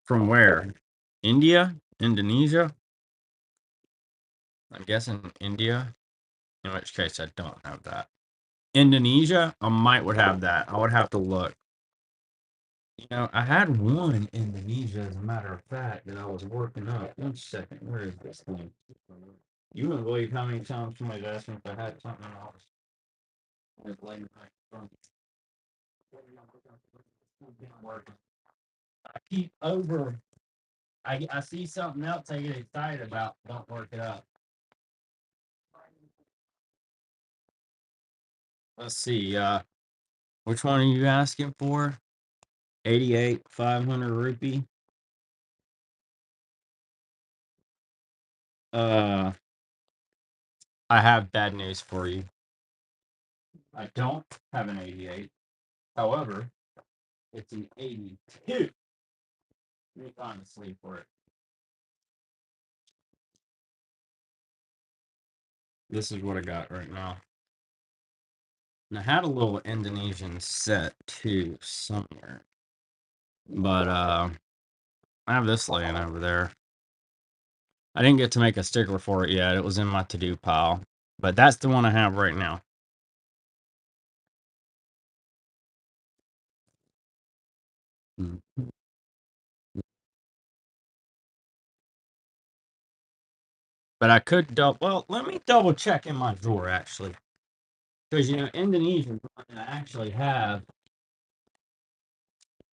From where? India? Indonesia? I'm guessing India, in which case I don't have that. Indonesia, I might would have that. I would have to look. I had one in Indonesia, as a matter of fact, that I was working up. One second, where is this thing? You wouldn't believe how many times somebody's asked me if I had something else. I keep over. I see something else I get excited about. Don't work it up. Let's see. Which one are you asking for? 88, 500 rupee. Uh, I have bad news for you. I don't have an 88. However, it's an 82. Let me find a sleep for it. This is what I got right now. And I had a little Indonesian set too somewhere. But I have this laying over there. I didn't get to make a sticker for it yet. It was in my to-do pile. But that's the one I have right now. Mhm. But I could well, let me double check in my drawer actually. Because Indonesian I actually have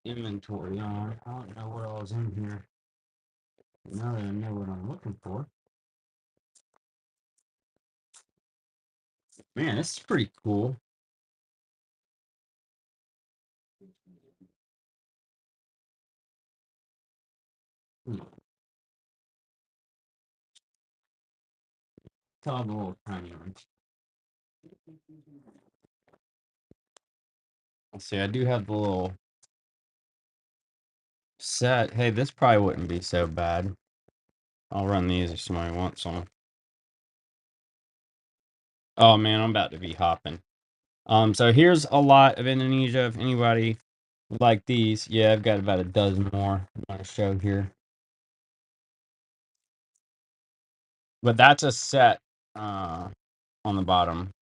inventory on. I don't know what all is in here. Now that I know what I'm looking for. Man, this is pretty cool. Hmm. Tell the little tiny ones. Let's see, I do have the little set. Hey, this probably wouldn't be so bad. I'll run these if somebody wants some. Oh man, I'm about to be hopping. So here's a lot of Indonesia. If anybody would like these, yeah, I've got about a dozen more I'm gonna show here. But that's a set on the bottom.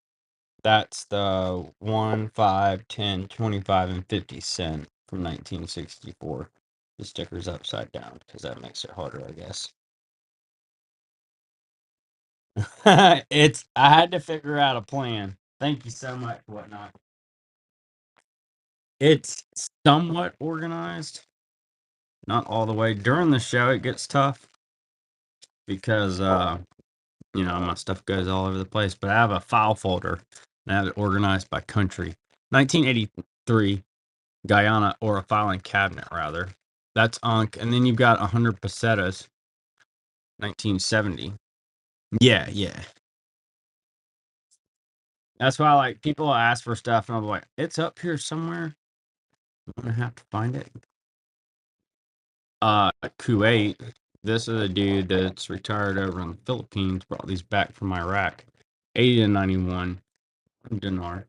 That's the 1, 5, 10, 25, and 50 cent from 1964. The sticker's upside down because that makes it harder, I guess. I had to figure out a plan. Thank you so much, whatnot. It's somewhat organized, not all the way. During the show, it gets tough because my stuff goes all over the place. But I have a file folder and I have it organized by country. 1983, Guyana, or a filing cabinet rather. That's Ankh, and then you've got 100 pesetas, 1970. Yeah, yeah. That's why like people ask for stuff, and I'm like, it's up here somewhere. I'm gonna have to find it. Kuwait. This is a dude that's retired over in the Philippines. Brought these back from Iraq. 80 to 91 dinar.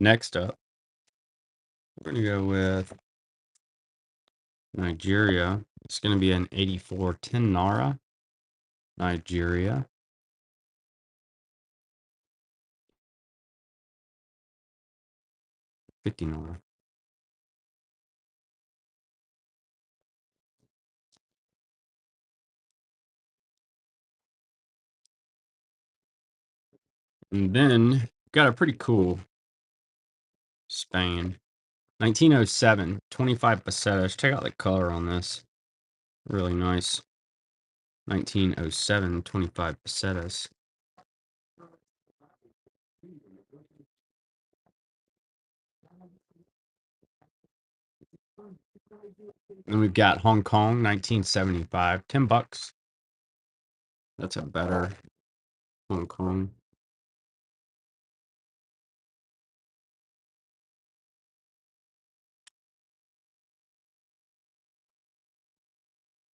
Next up, we're gonna go with Nigeria. It's gonna be an 84 10 Nara. Nigeria. $50. And then got a pretty cool Spain. 1907, 25 pesetas. Check out the color on this. Really nice. 1907, 25 pesetas. And we've got Hong Kong, 1975, $10. That's a better Hong Kong.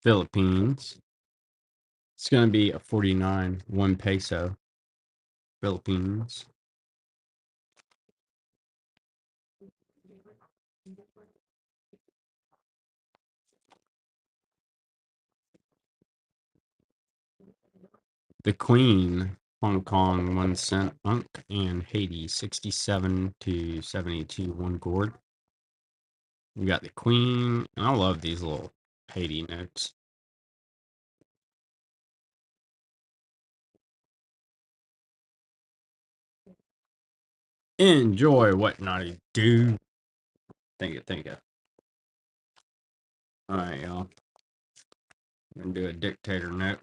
Philippines. It's going to be a 49, 1 peso. Philippines. The Queen, Hong Kong, 1 cent. Unk and Haiti, 67 to 72, 1 gourd. We got the Queen. And I love these little Haiti notes. Enjoy what naughty do. Thank you, thank you. All right, y'all. I'm going to do a dictator note.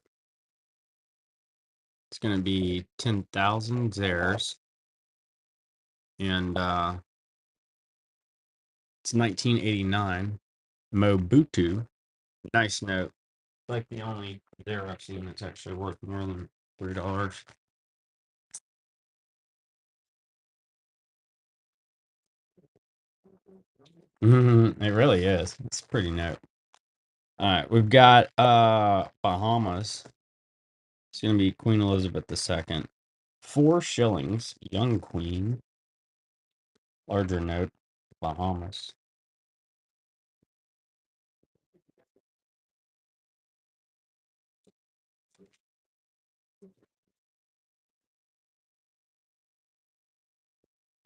It's going to be 10,000 zares. And it's 1989. Mobutu. Nice note. Like the only zare I've seen that's actually worth more than $3. It really is. It's pretty note. All right, we've got Bahamas. It's going to be Queen Elizabeth II. 4 shillings, young queen. Larger note, Bahamas.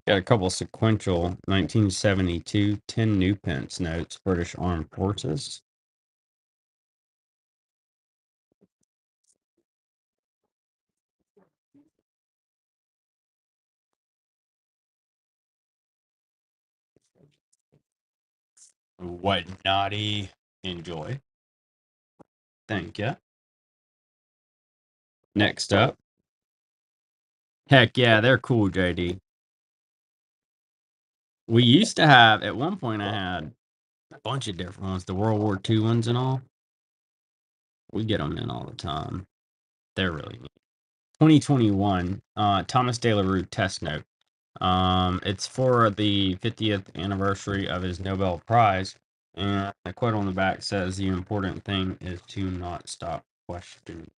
Got a couple sequential 1972 10 new pence notes, British Armed Forces. What naughty enjoy. Thank you. Next up. Heck yeah, they're cool, JD. We used to have, at one point, I had a bunch of different ones, the World War II ones and all. We get them in all the time. They're really neat. 2021, Thomas De La Rue test note. It's for the 50th anniversary of his Nobel Prize. And the quote on the back says, the important thing is to not stop questioning.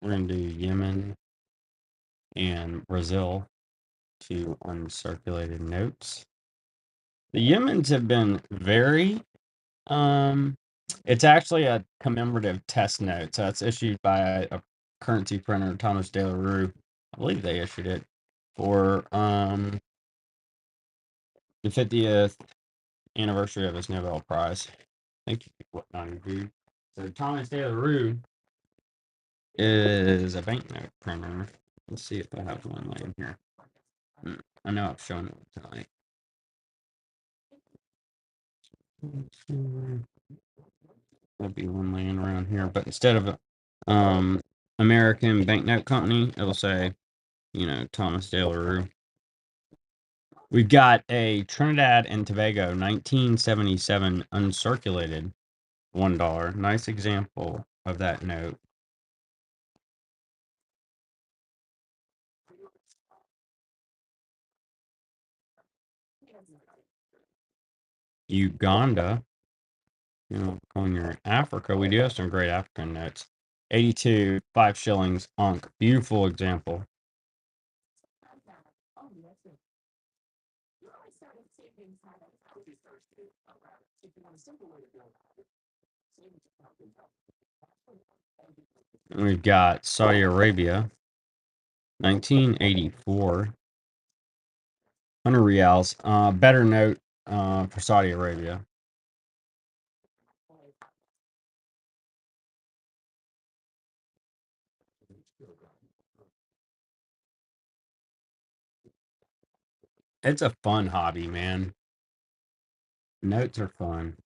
We're going to do Yemen and Brazil, 2 uncirculated notes. The Yemens have been very, it's actually a commemorative test note. So it's issued by a currency printer, Thomas De La Rue. I believe they issued it for the 50th anniversary of his Nobel Prize. Thank you. What not dude? So Thomas Taylor Rue is a banknote printer. Let's see if I have one laying here. I know I've shown it tonight. There'll be one laying around here, but instead of American Banknote Company, it'll say, Thomas Taylor Rue. We've got a Trinidad and Tobago 1977 uncirculated $1. Nice example of that note. Uganda, when you're in Africa, we do have some great African notes. 82, 5 shillings, Ankh. Beautiful example. And we've got Saudi Arabia, 1984. 100 reals. Better note for Saudi Arabia. It's a fun hobby, man. Notes are fun.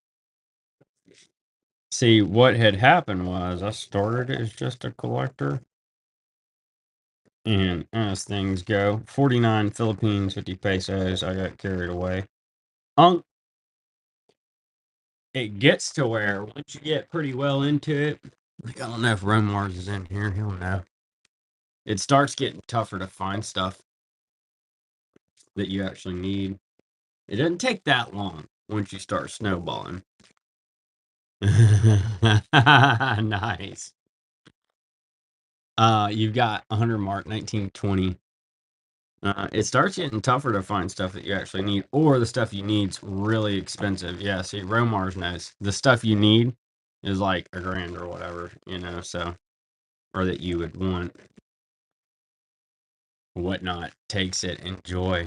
See, what had happened was I started as just a collector. And as things go, 49 Philippines, 50 pesos, I got carried away. It gets to where once you get pretty well into it, like I don't know if Romars is in here, he'll know. It starts getting tougher to find stuff that you actually need. It doesn't take that long once you start snowballing. Nice. You've got 100 mark 1920. It starts getting tougher to find stuff that you actually need, or the stuff you need's really expensive. Yeah, see, Romar's knows the stuff you need is like a grand or whatever, so or that you would want, whatnot. Takes it. Enjoy.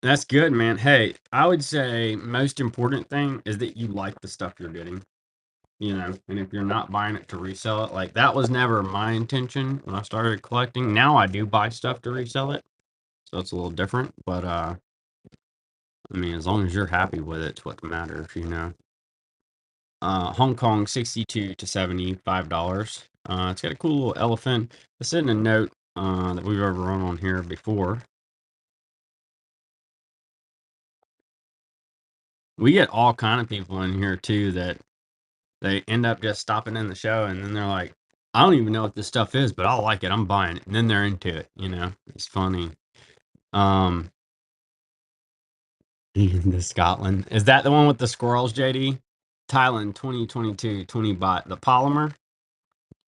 That's good, man. Hey, I would say most important thing is that you like the stuff you're getting. And if you're not buying it to resell it, like that was never my intention when I started collecting. Now I do buy stuff to resell it, so it's a little different. But I mean, as long as you're happy with it, it's what matters. Hong Kong 62 to $75. It's got a cool little elephant. It's in a note that we've ever run on here before. We get all kind of people in here too that they end up just stopping in the show and then they're like, I don't even know what this stuff is, but I like it. I'm buying it. And then they're into it. It's funny. Um, the Scotland. Is that the one with the squirrels, JD? Thailand 2022, 20 bot. The polymer.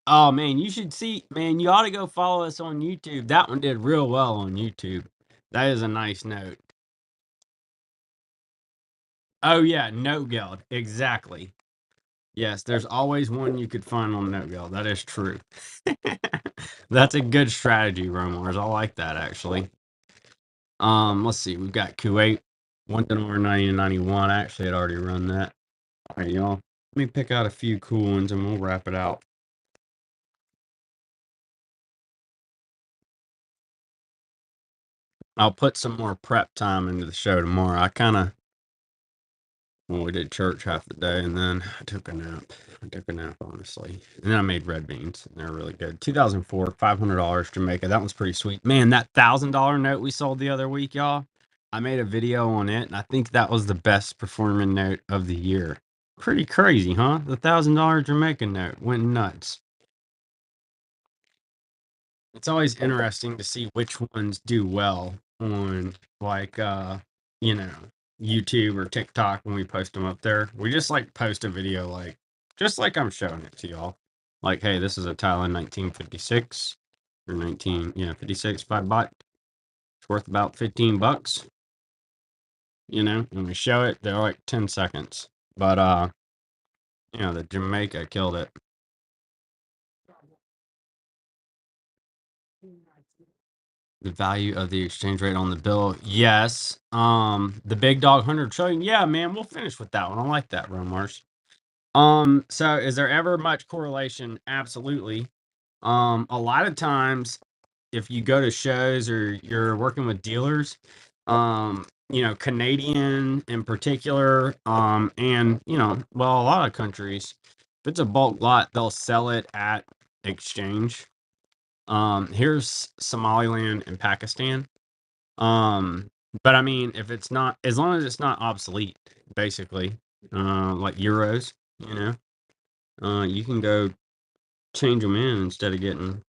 Oh man, you should see, man, you ought to go follow us on YouTube. That one did real well on YouTube. That is a nice note. Oh yeah, no guild. Exactly. Yes, there's always one you could find on NoGo. That is true. That's a good strategy, Romars. I like that actually. Let's see. We've got Kuwait, $1 1991. Actually, I'd already run that. All right, y'all. Let me pick out a few cool ones and we'll wrap it out. I'll put some more prep time into the show tomorrow. Well, we did church half the day, and then I took a nap. Honestly. And then I made red beans, and they're really good. 2004, $500 Jamaica. That one's pretty sweet. Man, that $1,000 note we sold the other week, y'all. I made a video on it, and I think that was the best performing note of the year. Pretty crazy, huh? The $1,000 Jamaican note went nuts. It's always interesting to see which ones do well on like you know YouTube or TikTok when we post them up there. We just like post a video like just like I'm showing it to y'all. Like, hey, this is a Thailand 1956 or 56 5 baht. It's worth about $15. And we show it, they're like 10 seconds. But The Jamaica killed it. The value of the exchange rate on the bill. Yes. The big dog 100 trillion. Yeah, man, we'll finish with that one. I like that, Romars. So is there ever much correlation? Absolutely. A lot of times if you go to shows or you're working with dealers, Canadian in particular, and well, a lot of countries, if it's a bulk lot, they'll sell it at exchange. Here's Somaliland and Pakistan. Um, but I mean, if it's not, as long as it's not obsolete, basically, like euros, you can go change them in instead of getting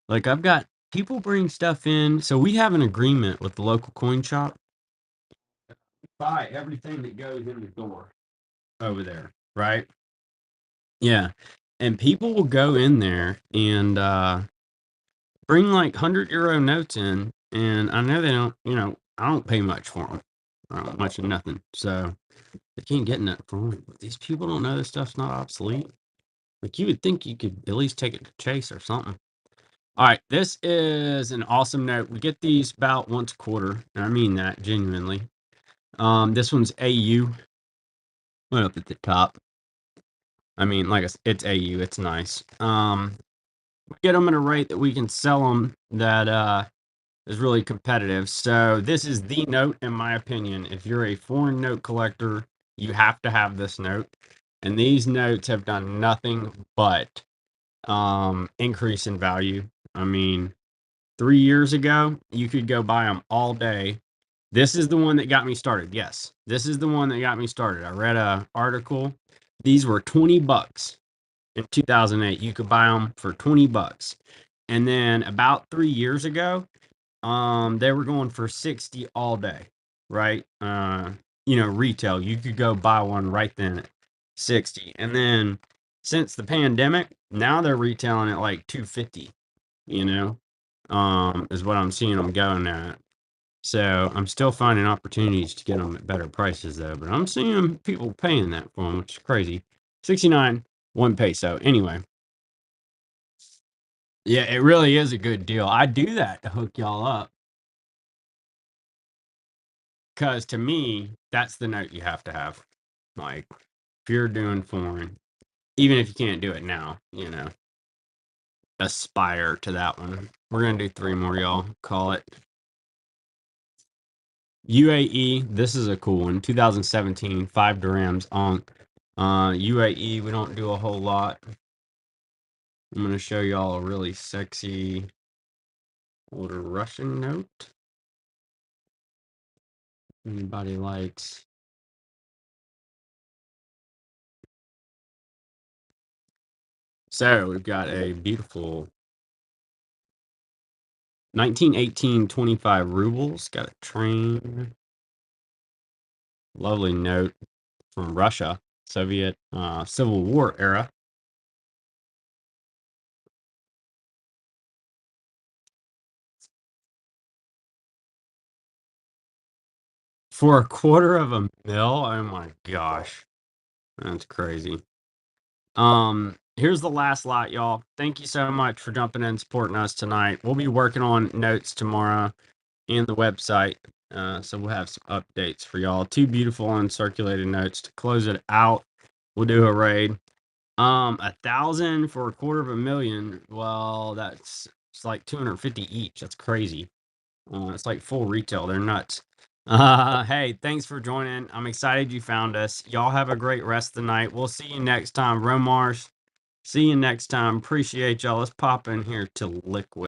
like I've got people bring stuff in. So we have an agreement with the local coin shop. Buy everything that goes in the door over there, right? Yeah. And people will go in there and bring like 100 euro notes in. And I know they don't, I don't pay much for them. Much of nothing. So they can't get nothing for them. But these people don't know this stuff's not obsolete. Like you would think you could at least take it to Chase or something. All right, this is an awesome note. We get these about once a quarter, and I mean that genuinely. This one's AU. Went up at the top. I mean, like it's AU. It's nice. We get them at a rate that we can sell them that is really competitive. So this is the note, in my opinion. If you're a foreign note collector, you have to have this note. And these notes have done nothing but increase in value. I mean, 3 years ago, you could go buy them all day. This is the one that got me started. Yes, this is the one that got me started. I read a article. These were $20 in 2008. You could buy them for $20. And then about 3 years ago, they were going for 60 all day, right? Retail. You could go buy one right then at 60. And then since the pandemic, now they're retailing at like 250, you know, is what I'm seeing them going at. So I'm still finding opportunities to get them at better prices though, but I'm seeing people paying that for them, which is crazy. 69, 1 peso. Anyway, yeah, it really is a good deal. I do that to hook y'all up because to me, that's the note you have to have. Like, if you're doing foreign, even if you can't do it now, aspire to that one. We're going to do three more, y'all. Call it. UAE, this is a cool one. 2017, 5 dirhams on UAE. We don't do a whole lot. I'm going to show y'all a really sexy older Russian note. Anybody likes. So we've got a beautiful 1918 25 rubles. Got a train. Lovely note from Russia, Soviet Civil War era. For $250,000. Oh my gosh. That's crazy. Here's the last lot, y'all. Thank you so much for jumping in, supporting us tonight. We'll be working on notes tomorrow and the website. So we'll have some updates for y'all. Two beautiful uncirculated notes to close it out. We'll do a raid. 1,000 for $250,000. Well, it's like 250 each. That's crazy. It's like full retail. They're nuts. Hey, thanks for joining. I'm excited you found us. Y'all have a great rest of the night. We'll see you next time. Romars, see you next time. Appreciate y'all. Let's pop in here to Liquid.